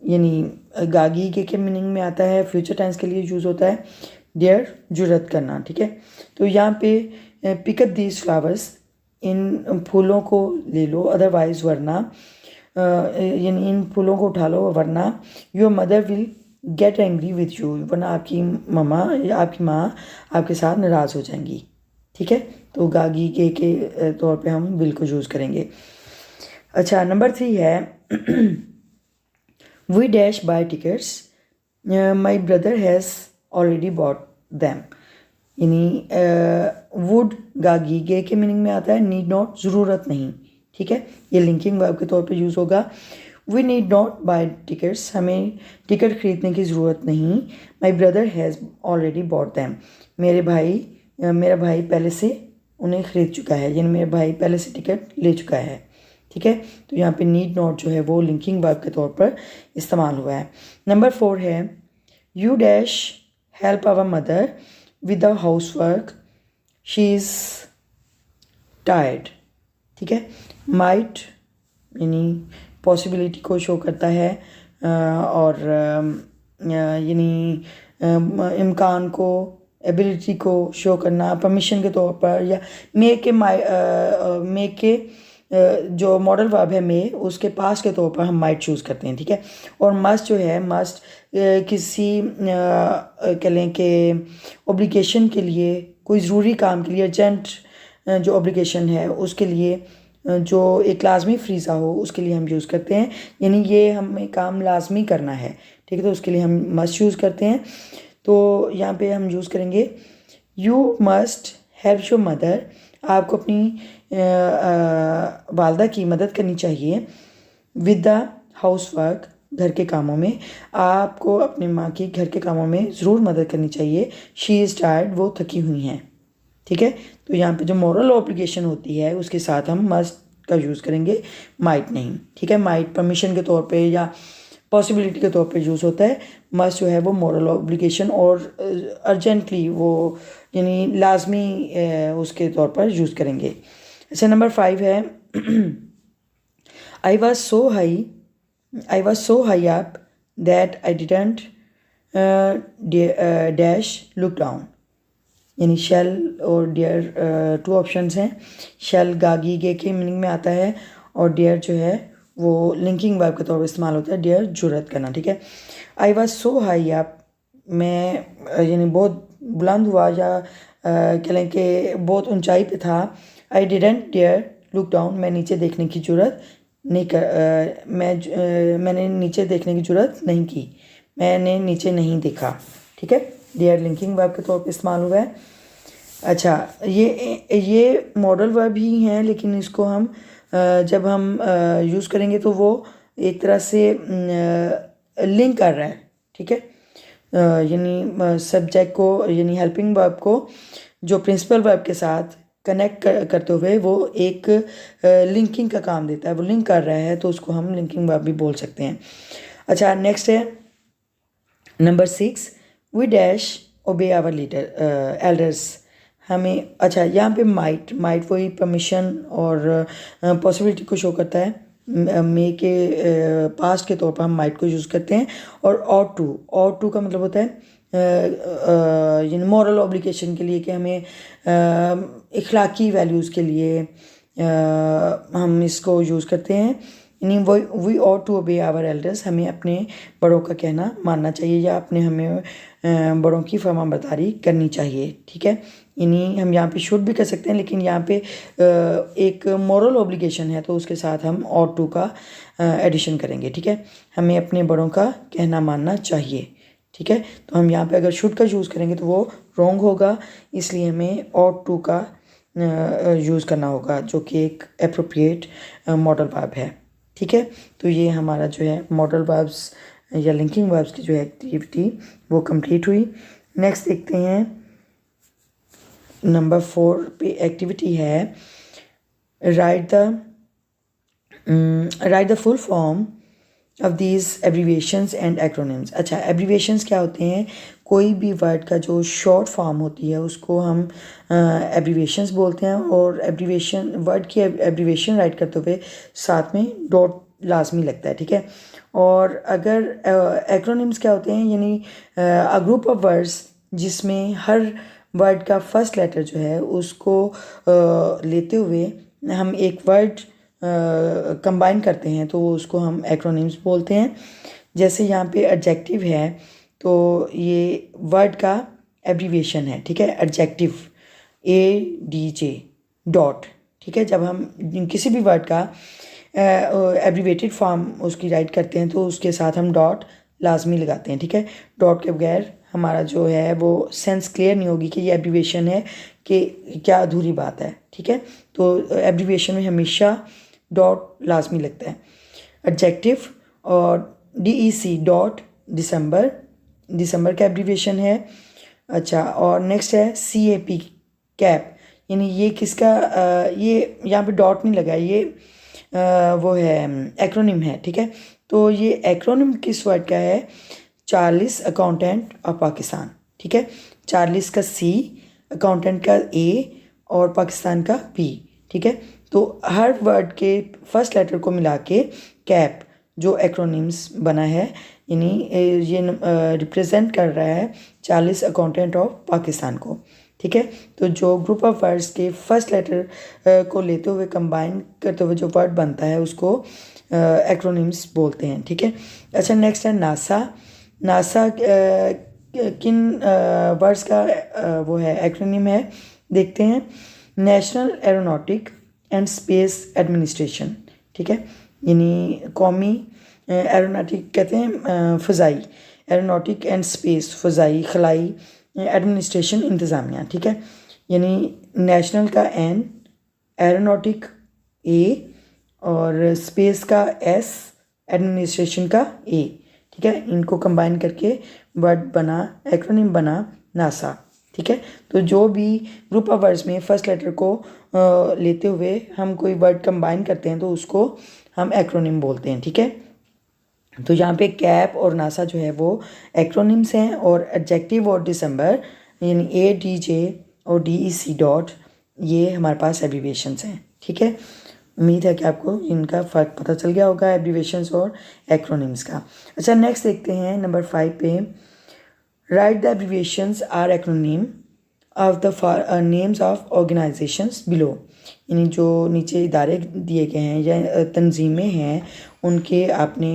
यानी गागी के मीनिंग में आता है, फ्यूचर टेंस के लिए यूज़ होता है डेयर, जुर्रत करना। ठीक है। तो यहाँ पे पिकअप दीज फ्लावर्स, इन फूलों को ले लो, अदरवाइज वरना, यानी इन फूलों को उठा लो वरना your mother will get angry with you, वरना आपकी मम्मा या आपकी माँ आपके साथ नाराज़ हो जाएंगी। ठीक है। तो गागी के तौर पे हम विल को यूज़ करेंगे। अच्छा, नंबर 3 है we dash buy tickets my brother has already bought them, यानी वुड गागी गे के मीनिंग में आता है, नीड नॉट, ज़रूरत नहीं। ठीक है। ये लिंकिंग वर्ब के तौर पे यूज़ होगा। We need not buy tickets, हमें टिकट खरीदने की ज़रूरत नहीं। My brother has already bought them, मेरा भाई पहले से उन्हें ख़रीद चुका है, यानी मेरा भाई पहले से टिकट ले चुका है। ठीक है। तो यहाँ पे नीड नॉट जो है वो लिंकिंग वर्ब के तौर पर इस्तेमाल हुआ है। नंबर 4 है you dash help our mother with the house work she is tired. ठीक है। माइट यानी पॉसिबिलिटी को शो करता है और यानी इम्कान को, एबिलिटी को शो करना, परमिशन के तौर पर, या मे के जो मॉडल वर्ब है मे, उसके पास के तौर पर हम माइट चूज़ करते हैं। ठीक है। और मस्ट जो है, मस्ट किसी कह लें कि ऑब्लिगेशन के लिए, कोई ज़रूरी काम के लिए, अर्जेंट जो ऑब्लिगेशन है उसके लिए, जो एक लाजमी फ्रीज़ा हो उसके लिए हम यूज़ करते हैं, यानी ये हमें काम लाजमी करना है। ठीक है। तो उसके लिए हम मस्ट यूज़ करते हैं। तो यहाँ पे हम यूज़ करेंगे you must help your mother, आपको अपनी वालदा की मदद करनी चाहिए, विद द हाउस वर्क, घर के कामों में, आपको अपनी माँ की घर के कामों में ज़रूर मदद करनी चाहिए। शी इज़ टायर्ड, वो थकी हुई हैं। ठीक है, तो यहाँ पे जो मॉरल ऑब्लिगेशन होती है उसके साथ हम मस्ट का यूज़ करेंगे, माइट नहीं। ठीक है, माइट परमिशन के तौर पे या पॉसिबिलिटी के तौर पे यूज़ होता है। मस्ट जो है वो मॉरल ऑब्लिगेशन और अर्जेंटली वो यानी लाजमी उसके तौर पर यूज़ करेंगे। अच्छा, नंबर 5 है I was so high up that I didn't dash look down। यानी शेल और डियर टू ऑप्शंस हैं। शेल गागी गे के मीनिंग में आता है और डियर जो है वो लिंकिंग वर्ब के तौर पर इस्तेमाल होता है, डियर जुर्रत करना। ठीक है, I was so high up, मैं यानी बहुत बुलंद हुआ या कह लें कि बहुत ऊंचाई पे था। I didn't dare look down, मैं नीचे देखने की जरूरत नहीं मैंने नीचे देखने की जरूरत नहीं की, मैंने नीचे नहीं देखा। ठीक है, डेयर लिंकिंग वर्ब के तौर पे इस्तेमाल हुआ है। अच्छा, ये मॉडल वर्ब ही हैं, लेकिन इसको हम जब हम यूज़ करेंगे तो वो एक तरह से लिंक कर रहा है। ठीक है, यानी सब्जेक्ट को यानी हेल्पिंग वर्ब को जो प्रिंसिपल वर्ब के साथ कनेक्ट करते हुए वो एक लिंकिंग का काम देता है, वो लिंक कर रहा है, तो उसको हम लिंकिंग वर्ब भी बोल सकते हैं। अच्छा, नेक्स्ट है number 6, we dash obey our leader elders. हमें अच्छा यहाँ पे माइट वही परमिशन और पॉसिबिलिटी को शो करता है। मे के पास्ट के तौर पर हम माइट को यूज़ करते हैं। और ऑट टू का मतलब होता है यानी मॉरल ऑब्लिगेशन के लिए कि हमें इखलाकी वैल्यूज़ के लिए हम इसको यूज़ करते हैं। यानी we ought to obey our elders, हमें अपने बड़ों का कहना मानना चाहिए या हमें बड़ों की फरमाबरदारी करनी चाहिए। ठीक है, यानी हम यहाँ पे शुड भी कर सकते हैं, लेकिन यहाँ पे एक मॉरल ऑब्लिगेशन है तो उसके साथ हम ऑट टू का एडिशन करेंगे। ठीक है, हमें अपने बड़ों का कहना मानना चाहिए। ठीक है, तो हम यहाँ पे अगर शुड का यूज़ करेंगे तो वो रॉन्ग होगा, इसलिए हमें ऑट टू का यूज़ करना होगा, जो कि एक एप्रोप्रिएट मॉडल वर्ब है। ठीक है, तो ये हमारा जो है मॉडल वर्ब्स या लिंकिंग वर्ब्स की जो एक्टिविटी वो कंप्लीट हुई। नेक्स्ट देखते हैं नंबर 4 पे एक्टिविटी है write the full form of these abbreviations and acronyms. अच्छा, एब्रीविएशंस क्या होते हैं? कोई भी वर्ड का जो शॉर्ट फॉर्म होती है उसको हम एब्रीविएशंस बोलते हैं, और एब्रीविएशन वर्ड की एब्रीविएशन राइट करते हुए साथ में डॉट लाजमी लगता है। ठीक है, और अगर एक्रोनिम्स क्या होते हैं? यानी अ ग्रुप ऑफ वर्ड्स जिसमें हर वर्ड का फर्स्ट लेटर जो है उसको लेते हुए हम एक वर्ड कंबाइन करते हैं, तो उसको हम एक्रोनिम्स बोलते हैं। जैसे यहाँ पे एडजेक्टिव है तो ये वर्ड का एब्रीविएशन है। ठीक है, एडजेक्टिव ADJ डॉट। ठीक है, जब हम किसी भी वर्ड का एब्रीवेटेड फॉर्म उसकी राइट करते हैं तो उसके साथ हम डॉट लाजमी लगाते हैं। ठीक है, डॉट के बगैर हमारा जो है वो सेंस क्लियर नहीं होगी कि ये एब्रीविएशन है कि क्या अधूरी बात है। ठीक है, तो एब्रीविएशन में हमेशा डॉट लाजमी लगता है। एडजेक्टिव और DEC डॉट दिसंबर का एब्रीविएशन है। अच्छा, और नेक्स्ट है CAP कैप, यानी ये किसका ये यहाँ पे डॉट नहीं लगा है, ये वो है एक्रोनिम है। ठीक है, तो ये एक्रोनिम किस वर्ड का है? Charles accountant of Pakistan. ठीक है, चार्लिस का C, अकाउंटेंट का A और पाकिस्तान का P। ठीक है, तो हर वर्ड के फर्स्ट लेटर को मिला के कैप जो एक्रोनिम्स बना है, यानी ये रिप्रेजेंट कर रहा है चार्लिस अकाउंटेंट ऑफ पाकिस्तान को। ठीक है, तो जो ग्रुप ऑफ वर्ड्स के फर्स्ट लेटर को लेते हुए कंबाइन करते हुए जो वर्ड बनता है उसको एक्रोनिम्स बोलते हैं। ठीक है, अच्छा, नेक्स्ट है नासा किन वर्ड्स का वो है एक्रोनिम है, देखते हैं। National aeronautic and space administration. ठीक है, यानी कौमी एरोनॉटिक कहते हैं फ़ज़ाई, एरोनॉटिक एंड स्पेस फ़ज़ाई खलाई, एडमिनिस्ट्रेशन इंतज़ामिया। ठीक है, यानी नेशनल का N, एरोनॉटिक A और स्पेस का S एडमिनिस्ट्रेशन का ए, ठीक है। इनको कंबाइन करके वर्ड बना, एक्रोनिम बना नासा, ठीक है। तो जो भी ग्रुप ऑफ वर्ड्स में फर्स्ट लेटर को लेते हुए हम कोई वर्ड कंबाइन करते हैं तो उसको हम एक्रोनिम बोलते हैं, ठीक है। तो यहाँ पे कैप और नासा जो है वो एक्रोनिम्स हैं, और एडजेक्टिव और दिसंबर यानी ADJ और DEC डॉट ये हमारे पास एब्रीविएशंस हैं, ठीक है। उम्मीद है कि आपको इनका फ़र्क पता चल गया होगा एब्रीविएशंस और एक्रोनिम्स का। अच्छा, नेक्स्ट देखते हैं नंबर 5 पे। Write the abbreviations or acronym of the names of organisations below, यानी जो नीचे इदारे दिए गए हैं या तंजीमें हैं उनके आपने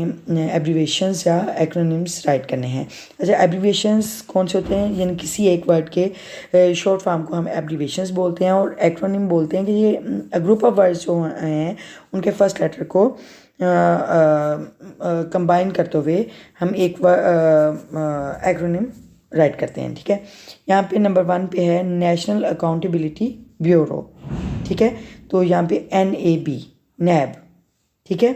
एब्रीविएशंस या एक्रोनिम्स राइट करने हैं। अच्छा, एब्रीविएशंस कौन से होते हैं, यानी किसी एक वर्ड के शॉर्ट फॉर्म को हम एब्रीविएशंस बोलते हैं, और एक्रोनिम बोलते हैं कि ये ग्रुप ऑफ वर्ड्स जो हैं उनके फर्स्ट लेटर को कंबाइन करते हुए हम एक एक्रोनिम राइट करते हैं, ठीक है। यहाँ पे नंबर 1 पे है नेशनल अकाउंटेबिलिटी ब्यूरो, ठीक है। तो यहाँ पे NAB नैब, ठीक है।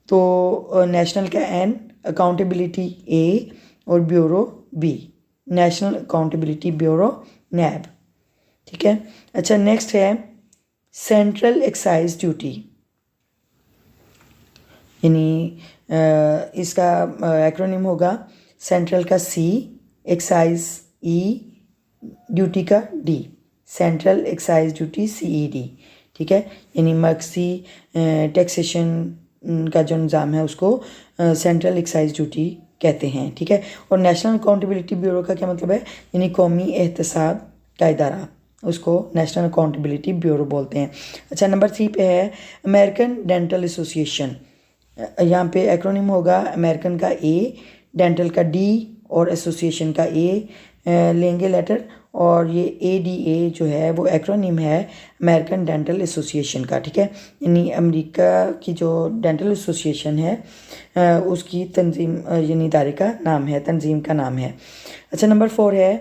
तो नेशनल का N, अकाउंटेबिलिटी A और bureau B, national accountability bureau NAB, ठीक है। अच्छा, नेक्स्ट है सेंट्रल एक्साइज ड्यूटी, यानी इसका एक्रोनिम होगा सेंट्रल का C, एक्साइज E, ड्यूटी का D, central excise duty CED, ठीक है। यानी मर्कजी टैक्सेशन का जो निज़ाम है उसको सेंट्रल एक्साइज ड्यूटी कहते हैं, ठीक है। और नेशनल अकाउंटेबिलिटी ब्यूरो का क्या मतलब है, यानी कौमी एहतसाब का इदारा, उसको नेशनल अकाउंटेबिलिटी ब्यूरो बोलते हैं। अच्छा, नंबर 3 पे है अमेरिकन डेंटल एसोसिएशन। यहाँ पे एक्रोनिम होगा अमेरिकन का A, डेंटल का D और एसोसिएशन का A लेंगे लेटर, और ये ADA जो है वो एक्रोनिम है अमेरिकन डेंटल एसोसिएशन का, ठीक है। यानी अमेरिका की जो डेंटल एसोसिएशन है उसकी तंजीम यानी इदारे का नाम है, तंजीम का नाम है। अच्छा, नंबर 4 है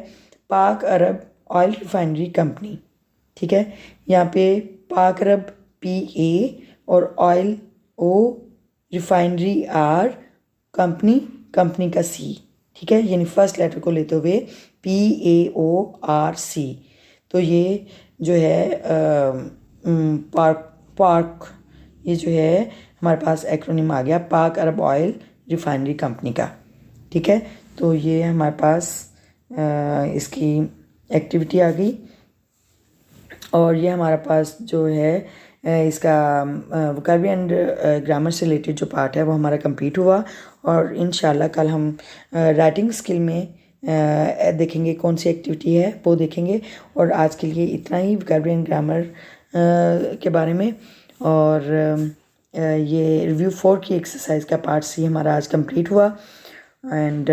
पाक अरब ऑयल रिफाइनरी कंपनी, ठीक है। यहाँ पे पाक अरब PA और oil O, refinery R, company का C, ठीक है। यानी फर्स्ट लेटर को लेते हुए PAORC। तो ये जो है पार्क ये जो है हमारे पास एक्रोनिम आ गया पाक अरब ऑयल रिफाइनरी कंपनी का, ठीक है। तो ये हमारे पास इसकी एक्टिविटी आ गई, और ये हमारे पास जो है इसका वोकैबुलरी एंड ग्रामर से रिलेटेड जो पार्ट है वो हमारा कंप्लीट हुआ। और इंशाल्लाह कल हम राइटिंग स्किल में देखेंगे कौन सी एक्टिविटी है वो देखेंगे। और आज के लिए इतना ही वोकैबुलरी एंड ग्रामर के बारे में। और ये रिव्यू 4 की एक्सरसाइज का पार्ट C हमारा आज कंप्लीट हुआ। एंड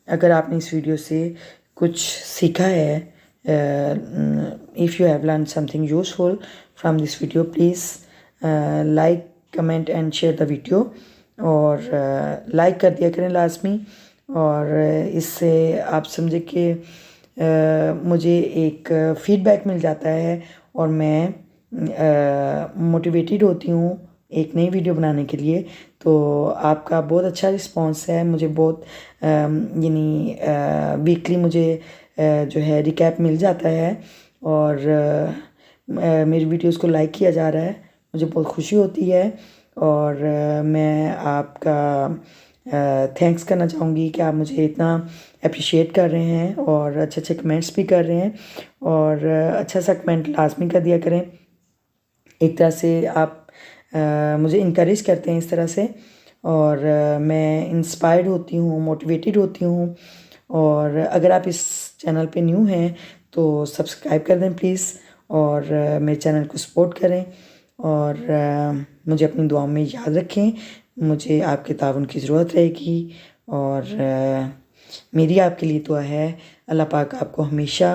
अगर आपने इस वीडियो से कुछ सीखा है, if you have learn something useful from this video, please like, comment and share the video. और लाइक कर दिया करें लाजमी, और इससे आप समझे कि मुझे एक फीडबैक मिल जाता है और मैं मोटिवेटेड होती हूँ एक नई वीडियो बनाने के लिए। तो आपका बहुत अच्छा रिस्पांस है, मुझे बहुत यानी वीकली मुझे जो है रिकैप मिल जाता है, और मेरी वीडियोस को लाइक किया जा रहा है, मुझे बहुत खुशी होती है। और मैं आपका थैंक्स करना चाहूँगी कि आप मुझे इतना अप्रिशिएट कर रहे हैं और अच्छे अच्छे कमेंट्स भी कर रहे हैं। और अच्छा सा कमेंट लाजमी कर दिया करें, एक तरह से आप मुझे इनकरेज करते हैं इस तरह से, और मैं इंस्पायर्ड होती हूँ, मोटिवेटेड होती हूँ। और अगर आप इस चैनल पे न्यू हैं तो सब्सक्राइब कर दें प्लीज़, और मेरे चैनल को सपोर्ट करें, और मुझे अपनी दुआओं में याद रखें। मुझे आपके ताउन की ज़रूरत रहेगी, और मेरी आपके लिए दुआ है अल्लाह पाक आपको हमेशा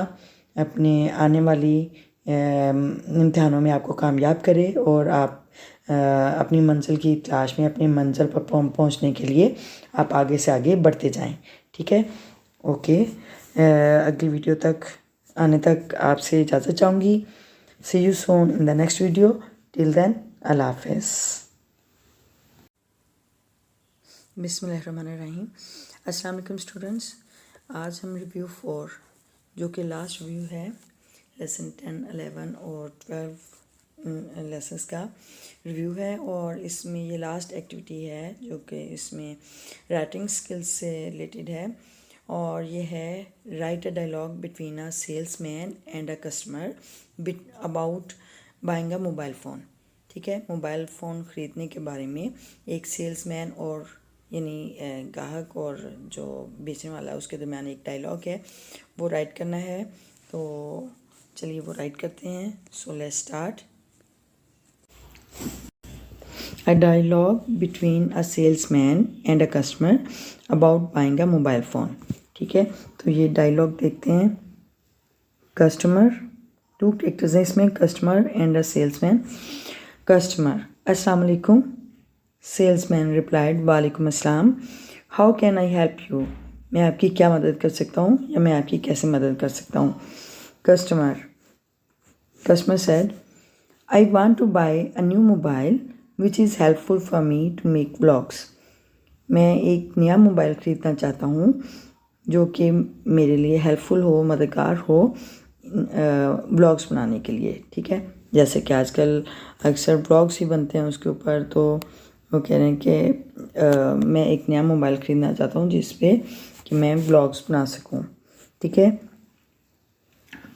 अपने आने वाली इम्तिहानों में आपको कामयाब करे, और आप अपनी मंजिल की तलाश में अपनी मंजिल पर पहुंचने के लिए आप आगे से आगे बढ़ते जाएं, ठीक है। ओके, अगली वीडियो तक आने तक आपसे इजाज़त चाहूँगी। See you soon in the next video. Till then, अल्लाह हाफिज़। बिस्मिल्लाहिर्रहमानिर्रहीम। अस्सलाम वालेकुम स्टूडेंट्स। आज हम रिव्यू 4 जो कि लास्ट रिव्यू है लेसन 10, 11 और 12 लेसन्स का रिव्यू है, और इसमें ये लास्ट एक्टिविटी है जो कि इसमें राइटिंग स्किल्स से रिलेटेड है, और ये है write a dialogue between a salesman and a customer about buying a mobile phone. ठीक है, मोबाइल फ़ोन ख़रीदने के बारे में एक सेल्समैन और यानी ग्राहक और जो बेचने वाला है उसके दरमियान एक डायलॉग है, वो राइट करना है। तो चलिए वो राइट करते हैं। So let's start. A dialogue between a salesman and a customer about buying a mobile phone. ठीक है, तो ये डायलॉग देखते हैं। कस्टमर, 2 कैरेक्टर्स हैं इसमें, customer and a salesman. Customer, अस्सलाम वालेकुम। सेल्समैन रिप्लाइड, वालेकुम अस्सलाम। How can I help you? मैं आपकी क्या मदद कर सकता हूँ या मैं आपकी कैसे मदद कर सकता हूँ? Customer said, I want to buy a new mobile which is helpful for me to make vlogs. मैं एक नया मोबाइल ख़रीदना चाहता हूँ जो कि मेरे लिए हेल्पफुल हो, मददगार हो व्लॉग्स बनाने के लिए। ठीक है, जैसे कि आजकल अक्सर व्लॉग्स ही बनते हैं उसके ऊपर, तो वो कह रहे हैं कि मैं एक नया मोबाइल ख़रीदना चाहता हूँ जिस पे कि मैं व्लॉग्स बना सकूँ। ठीक है,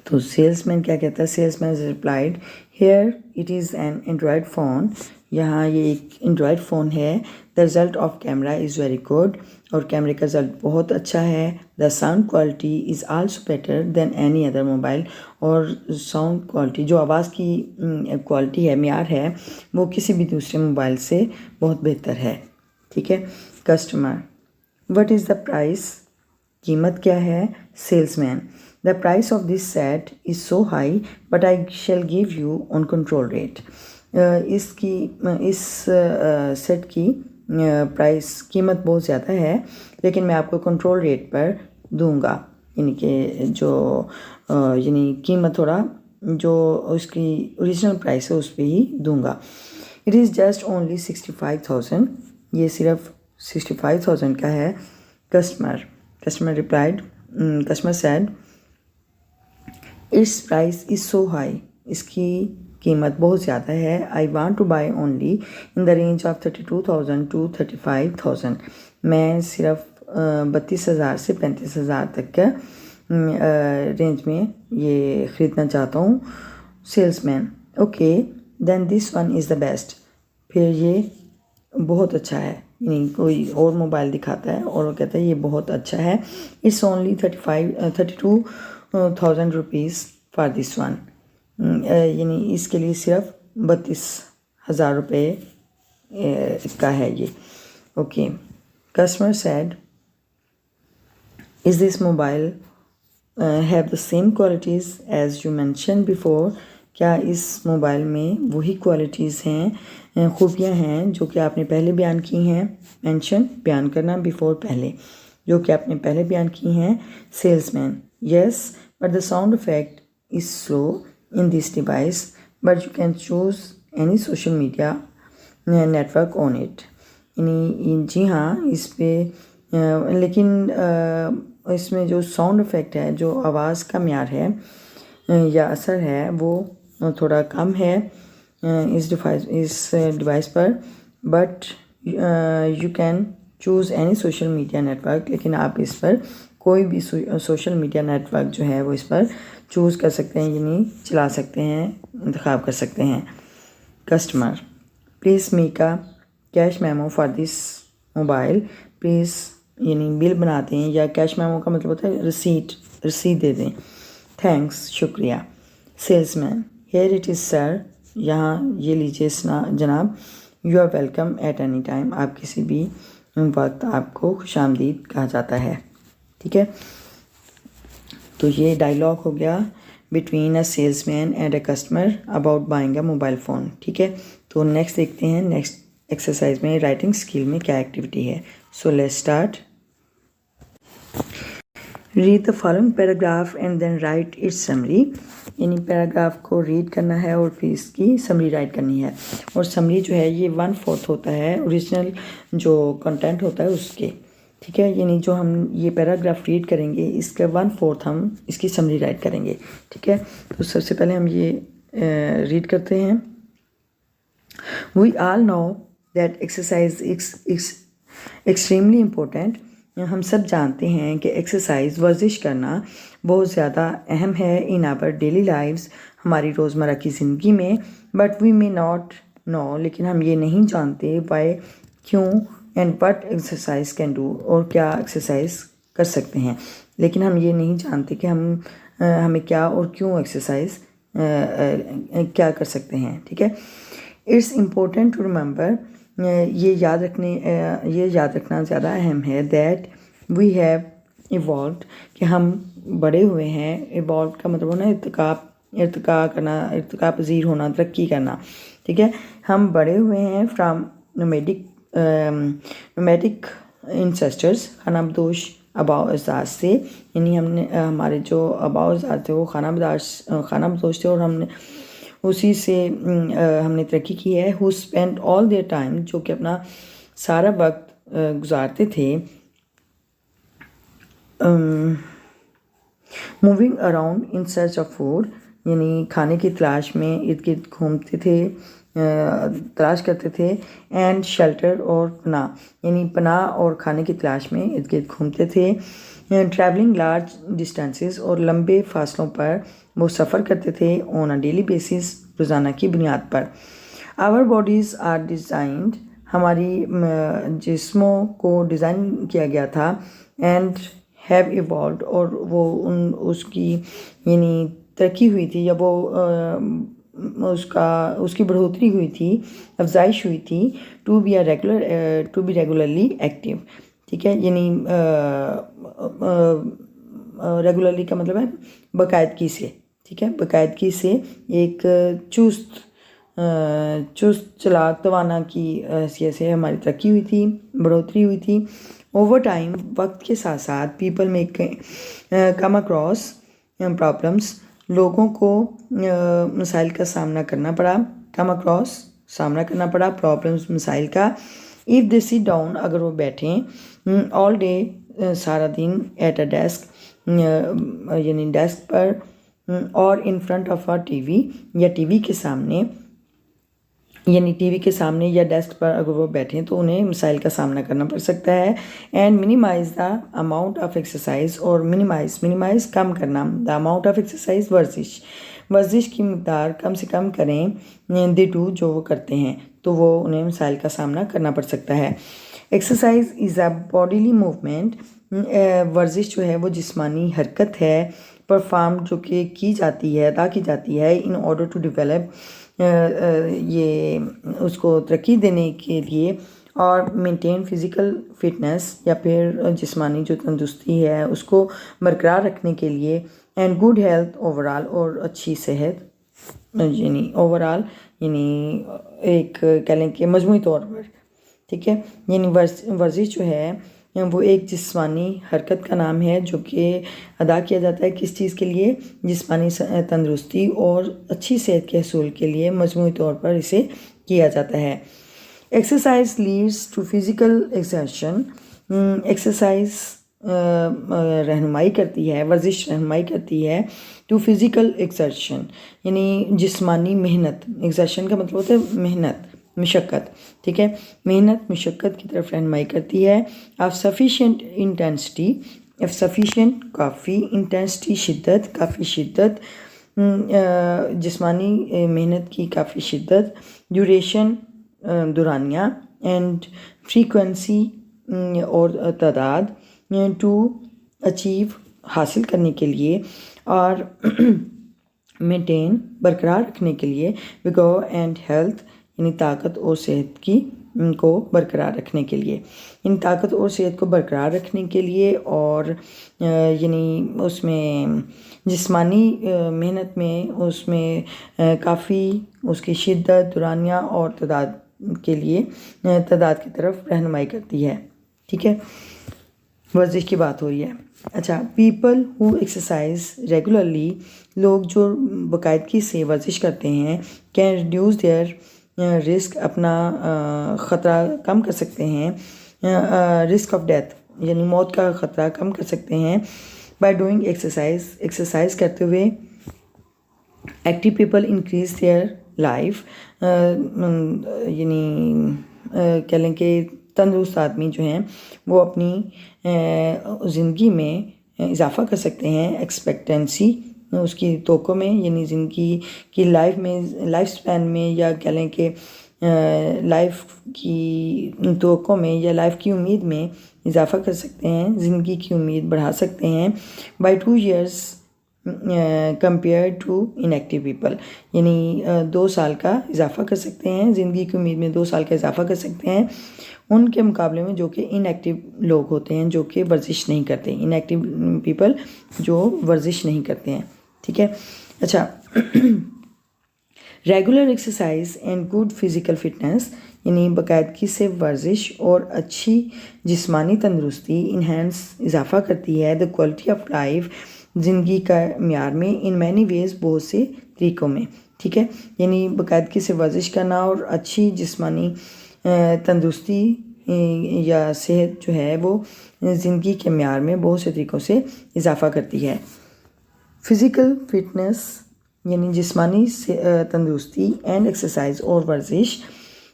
तो सेल्समैन क्या कहता है? Salesman replied, here it is an Android phone. यहाँ ये एक एंड्रॉयड फ़ोन है। The result of camera is very good, और कैमरे का रिज़ल्ट बहुत अच्छा है। The sound quality is also better than any other mobile, और साउंड क्वालिटी जो आवाज़ की क्वालिटी है, मेयार है, वो किसी भी दूसरे मोबाइल से बहुत बेहतर है। ठीक है। Customer, what is the price? कीमत क्या है? Salesman, the price of this set is so high but I shell give you on control rate. इस सेट की प्राइस कीमत बहुत ज़्यादा है, लेकिन मैं आपको कंट्रोल रेट पर दूंगा, यानी कि जो यानी कीमत थोड़ा जो उसकी ओरिजिनल प्राइस है उस पर ही दूंगा। इट इज़ जस्ट ओनली 65,000, ये सिर्फ 65,000 का है। Customer replied, customer said, its price is so high, इसकी कीमत बहुत ज़्यादा है। I want to buy only in the range of 32,000 to 35,000। मैं सिर्फ 32,000 से 35,000 तक का रेंज में ये ख़रीदना चाहता हूँ। Salesman, okay then this one is the best. फिर ये बहुत अच्छा है, यानी कोई और मोबाइल दिखाता है और वो कहता है ये बहुत अच्छा है। It's only 32,000 rupees for this one, यानी इसके लिए सिर्फ 32,000 रुपये का है ये। Okay. Customer said, is this mobile have the same qualities as you mention before? क्या इस मोबाइल में वही क्वालिटीज़ हैं, खूबियाँ हैं जो कि आपने पहले बयान की हैं? मेंशन, बयान करना, बिफोर, पहले, जो कि आपने पहले बयान की हैं। Salesman, yes but the sound effect is slow in this device but you can choose any social media network on it. यानी जी हाँ, इस पर लेकिन इसमें जो साउंड इफ़ेक्ट है, जो आवाज़ का म्यार है या असर है, वो थोड़ा कम है इस डिवाइस पर, but you can choose any social media network. लेकिन आप इस पर कोई भी सोशल मीडिया नेटवर्क जो है वो इस पर चूज़ कर सकते हैं, यानी चला सकते हैं, इंतखाब कर सकते हैं। Customer, please make a cash memo for this mobile. Please, यानी बिल बनाते हैं, या कैश मेमो का मतलब होता है रसीद दे दें। थैंक्स, शुक्रिया। Salesman, here it is sir, यहाँ ये लीजिए जनाब। You are welcome at any time, आप किसी भी वक्त आपको खुशामदीद कहा जाता है। ठीक है, तो ये डायलॉग हो गया between a salesman and a customer about buying a mobile phone. ठीक है, तो नेक्स्ट देखते हैं, नेक्स्ट एक्सरसाइज में राइटिंग स्किल में क्या एक्टिविटी है। So let's start. Read the following paragraph and then write its summary. यानी पैराग्राफ को रीड करना है और फिर इसकी समरी राइट करनी है। और समरी जो है ये 1/4 होता है ओरिजिनल जो कंटेंट होता है उसके, ठीक है। यानी जो हम ये पैराग्राफ रीड करेंगे इसका 1/4 हम इसकी समरी राइट करेंगे, ठीक है। तो सबसे पहले हम ये रीड करते हैं। We all know that exercise is extremely important. हम सब जानते हैं कि एक्सरसाइज वर्जिश करना बहुत ज़्यादा अहम है इन आवर डेली लाइव्स, हमारी रोज़मर्रा की ज़िंदगी में। But we may not know, लेकिन हम ये नहीं जानते वाई, क्यों, and what exercise can do, और क्या एक्सरसाइज कर सकते हैं। लेकिन हम ये नहीं जानते कि हमें क्या और क्यों एक्सरसाइज क्या कर सकते हैं, ठीक है। इट्स इम्पोर्टेंट टू रिमेंबर, ये याद रखना ज़्यादा अहम है, दैट वी हैव इवॉल्व्ड, कि हम बड़े हुए हैं। इवॉल्व का मतलब होना इर्तिका पजीर होना, तरक्की करना, ठीक है। हम बड़े हुए हैं फ्राम नोमैडिक इंसेस्टर्स, खानाबदोश आबाओ अजदाद से, यानी हमने हमारे जो आबाओ अजदाद थे वो खानाबदोश थे और हमने उसी से हमने तरक्की की है। Who spend all their time, जो कि अपना सारा वक्त गुजारते थे moving around in search of food, यानी खाने की तलाश में इर्द गिर्द घूमते थे, तलाश करते थे। एंड शेल्टर, और पनाह, यानी पनाह और खाने की तलाश में इर्द गिर्द घूमते थे। ट्रैवलिंग लार्ज डिस्टेंसेस, और लंबे फासलों पर वो सफ़र करते थे ऑन अ डेली बेसिस, रोज़ाना की बुनियाद पर। आवर बॉडीज़ आर डिज़ाइंड, हमारी जिस्मों को डिज़ाइन किया गया था। एंड हैव इवॉल्व्ड, और वो उसकी यानी तरक्की हुई थी, या वो उसकी बढ़ोतरी हुई थी, अफजाइश हुई थी। टू बी रेगुलरली एक्टिव, ठीक है। यानी रेगुलरली का मतलब है बाकायदगी से, ठीक है। बाकायदगी से एक चुस्त चलाक तवाना की हैसियत से हमारी तरक्की हुई थी, बढ़ोतरी हुई थी। ओवर टाइम, वक्त के साथ साथ, पीपल में कम अक्रॉस प्रॉब्लम्स, लोगों को मसाइल का सामना करना पड़ा। कम अक्रॉस, सामना करना पड़ा, प्रॉब्लम्स, मसाइल का। इफ़ दे सिट डाउन, अगर वो बैठें ऑल डे, सारा दिन, एट अ डेस्क, यानी डेस्क पर, और in front of a TV, या टीवी के सामने, यानी टीवी के सामने या डेस्क पर अगर वो बैठें तो उन्हें मसाइल का सामना करना पड़ सकता है। And minimise the amount of exercise, और मिनिमाइज़ कम करना, द अमाउंट ऑफ एक्सरसाइज, वर्जिश की मकदार कम से कम करें। दे डू, जो वो करते हैं, तो वो उन्हें मसाइल का सामना करना पड़ सकता है। Exercise is a bodily movement, वर्जिश जो है वो जिस्मानी हरकत है, परफॉर्म, जो कि की जाती है, अदा की जाती है, इन ऑर्डर टू डिवेलप, ये उसको तरक्की देने के लिए, और मेंटेन फिज़िकल फिटनेस, या फिर जिस्मानी जो तंदुरुस्ती है उसको बरकरार रखने के लिए। एंड गुड हेल्थ ओवरऑल, और अच्छी सेहत, यानी ओवरऑल, यानी एक कह लें कि मजमूई तौर पर, ठीक है। यानी वर्जिश जो है वो एक जिस्मानी हरकत का नाम है जो कि अदा किया जाता है किस चीज़ के लिए, जिस्मानी तंदुरुस्ती और अच्छी सेहत के हसूल के लिए मजमूई तौर पर इसे किया जाता है। Exercise leads to physical exertion, exercise रहनुमाई करती है, वर्जिश रहनुमाई करती है टू फिज़िकल एक्सर्शन, यानी जिस्मानी मेहनत। एक्सर्शन का मतलब होता है मेहनत, मशक्क़त, ठीक है। मेहनत, मशक्क़त की तरफ रहनुमाई करती है। Of sufficient intensity, of sufficient काफ़ी, इंटेंसिटी शिद्दत, काफ़ी शिद्दत, जिस्मानी मेहनत की काफ़ी शिद्दत। ड्यूरेशन, दुरानिया। एंड फ्रीक्वेंसी, और तादाद। टू अचीव, हासिल करने के लिए, और मेंटेन, बरकरार रखने के लिए। विगोर एंड हेल्थ, यानी ताकत और सेहत को बरकरार रखने के लिए, इन ताकत और सेहत को बरकरार रखने के लिए। और यानी उसमें जिस्मानी मेहनत में उसमें काफ़ी उसकी शिद्दत, दुरानिया और तादाद के लिए, तादाद की तरफ रहनुमाई करती है, ठीक है। वर्जिश की बात हो रही है। अच्छा, पीपल हु एक्सरसाइज रेगुलरली, लोग जो बाकायदगी से वर्जिश करते हैं, कैन रिड्यूस देयर रिस्क, अपना ख़तरा कम कर सकते हैं, रिस्क ऑफ डेथ यानी मौत का ख़तरा कम कर सकते हैं, बाय डूइंग एक्सरसाइज करते हुए। Active people increase their life, यानी कह लें कि तंदुरुस्त आदमी जो हैं वो अपनी ज़िंदगी में इजाफ़ा कर सकते हैं, एक्सपेक्टेंसी उसकी तोक़ों में, यानी ज़िंदगी की लाइफ स्पैन में, या कह लें कि लाइफ की तोक़ों में या लाइफ की उम्मीद में इजाफ़ा कर सकते हैं, ज़िंदगी की उम्मीद बढ़ा सकते हैं। By 2 years compare to inactive people, यानी 2 साल का इजाफ़ा कर सकते हैं, ज़िंदगी की उम्मीद में 2 साल का इजाफ़ा कर सकते हैं उनके मुकाबले में जो कि इनएक्टिव लोग होते हैं, जो कि वर्जिश नहीं करते, इनएक्टिव पीपल जो वर्जिश नहीं करते हैं। ठीक है। अच्छा, regular exercise and good physical fitness, यानी बाकायदगी से वर्जिश और अच्छी जिस्मानी तंदुरुस्ती इन्हेंस इजाफ़ा करती है द क्वालिटी ऑफ लाइफ, ज़िंदगी का म्यार में, इन मैनी वेज़ बहुत से तरीक़ों में। ठीक है, यानी बाकायदगी से वर्जिश करना और अच्छी जिस्मानी तंदुरुस्ती या सेहत जो है वो ज़िंदगी के म्यार में बहुत से तरीक़ों से इजाफ़ा करती है। फ़िज़िकल फिटनेस यानी जिस्मानी तंदुरुस्ती एंड एक्सरसाइज और वर्जिश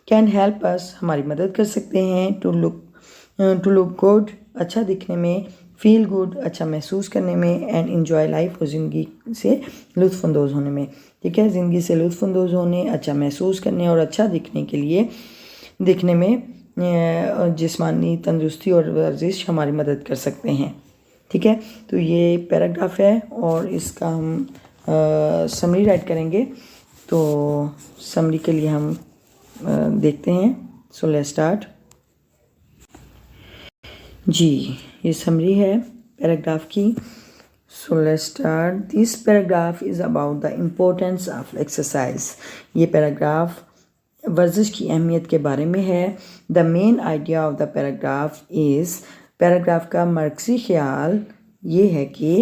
कैन हेल्प अस, हमारी मदद कर सकते हैं, टू लुक गुड, अच्छा दिखने में, फील गुड, अच्छा महसूस करने में, एंड इन्जॉय लाइफ, और ज़िंदगी से लुत्फ़अंदोज़ होने में। ठीक है, ज़िंदगी से लुत्फ़अंदोज़ होने, अच्छा महसूस करने और अच्छा दिखने के लिए, दिखने में जिस्मानी तंदुरुस्ती और वर्जिश हमारी मदद कर सकते हैं। ठीक है, तो ये पैराग्राफ है और इसका हम समरी राइट करेंगे। तो समरी के लिए हम देखते हैं। So let's start. जी, ये समरी है पैराग्राफ की। सो let's start. This paragraph is about the importance of exercise. ये पैराग्राफ वर्जिश की अहमियत के बारे में है। The main idea of the paragraph is, paragraph का मरकज़ी ख्याल ये है कि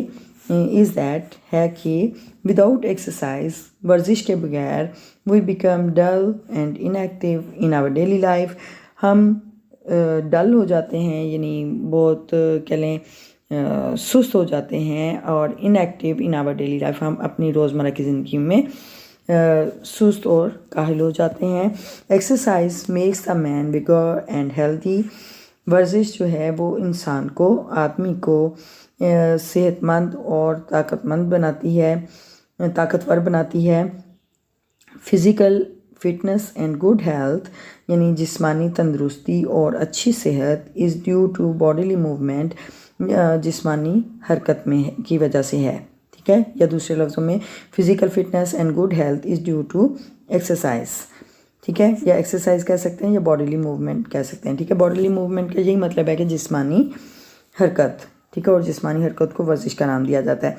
इज़ दैट है कि विदाउट एक्सरसाइज, वर्जिश के बगैर, we become dull and inactive in our daily life, हम डल हो जाते हैं, यानी बहुत कह लें सुस्त हो जाते हैं, और inactive in our daily life, हम अपनी रोज़मर्रा की ज़िंदगी में सुस्त और काहिल हो जाते हैं। Exercise makes the man bigger and healthy, वर्जिश जो है वो इंसान को, आदमी को सेहतमंद और ताकतमंद बनाती है, ताकतवर बनाती है। Physical fitness and good health, यानी जिस्मानी तंदुरुस्ती और अच्छी सेहत, is due to bodily movement, जिस्मानी हरकत में की वजह से है। ठीक है, या दूसरे लफ्ज़ों में physical fitness and good health is due to exercise. ठीक है, या एक्सरसाइज कह सकते हैं या बॉडीली मूवमेंट कह सकते हैं। ठीक है, बॉडीली मूवमेंट का यही मतलब है कि जिस्मानी हरकत। ठीक है, और जिस्मानी हरकत को वर्जिश का नाम दिया जाता है।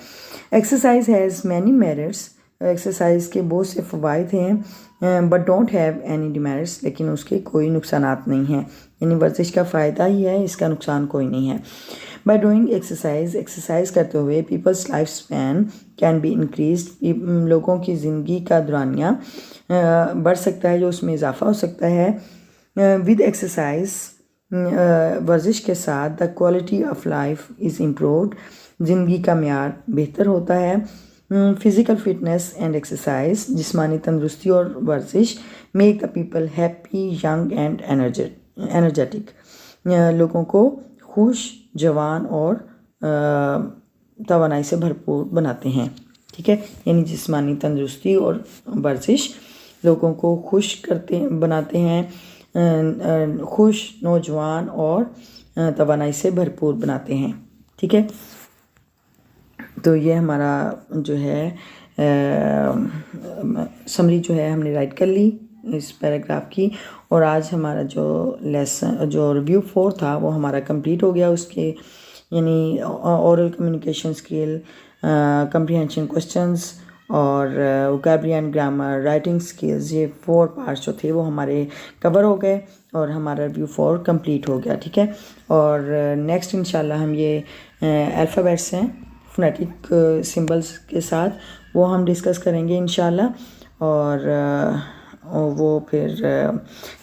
Exercise has many merits, exercise के बहुत से फ़वाइद हैं, but don't have any demerits, लेकिन उसके कोई नुकसानात नहीं हैं, यानी वर्जिश का फ़ायदा ही है, इसका नुकसान कोई नहीं है। बाय डूइंग एक्सरसाइज करते हुए, people's life span can be increase, लोगों की ज़िंदगी का दौरानिया बढ़ सकता है, जो उसमें इजाफ़ा हो सकता है। विद एक्सरसाइज, वर्जिश के साथ, the quality of life is improved, ज़िंदगी का म्यार बेहतर होता है। फ़िज़िकल फिटनेस एंड एक्सरसाइज, जिस्मानी तंदुरुस्ती और वर्जिश, make the people happy, young and energetic, लोगों को खुश, जवान और तवानाई से भरपूर बनाते हैं। ठीक है, यानी जिस्मानी तंदुरुस्ती और वर्जिश लोगों को खुश बनाते हैं, खुश, नौजवान और तवानाई से भरपूर बनाते हैं। ठीक है, तो ये हमारा जो है समरी जो है हमने राइट कर ली इस पैराग्राफ की। और आज हमारा जो लेसन, जो रिव्यू 4 था, वो हमारा कंप्लीट हो गया। उसके यानी oral communication skill, comprehension questions और vocabulary and grammar, writing skills, ये 4 पार्ट्स जो थे वो हमारे कवर हो गए और हमारा रिव्यू 4 कंप्लीट हो गया, ठीक है। और नेक्स्ट इंशाल्लाह हम ये अल्फ़ाबेट्स हैं फोनेटिक सिंबल्स के साथ, वो हम डिस्कस करेंगे इंशाल्लाह। और वो फिर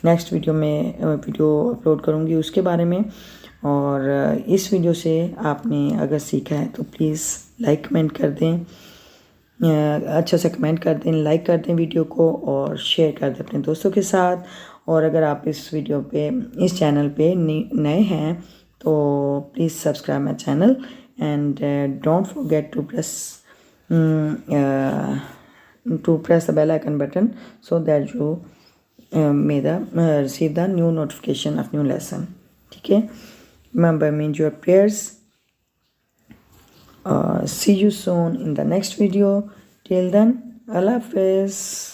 नेक्स्ट वीडियो में वीडियो अपलोड करूँगी उसके बारे में। और इस वीडियो से आपने अगर सीखा है तो प्लीज़ लाइक कमेंट कर दें, अच्छा से कमेंट कर दें, लाइक कर दें वीडियो को और शेयर कर दें अपने दोस्तों के साथ। और अगर आप इस वीडियो पे, इस चैनल पे नए हैं तो please subscribe my channel and don't forget to press the bell icon button so that you may receive the new notification of new lesson, ठीक है। Remember me in your prayers. See you soon in the next video. Till then, Allah Hafiz.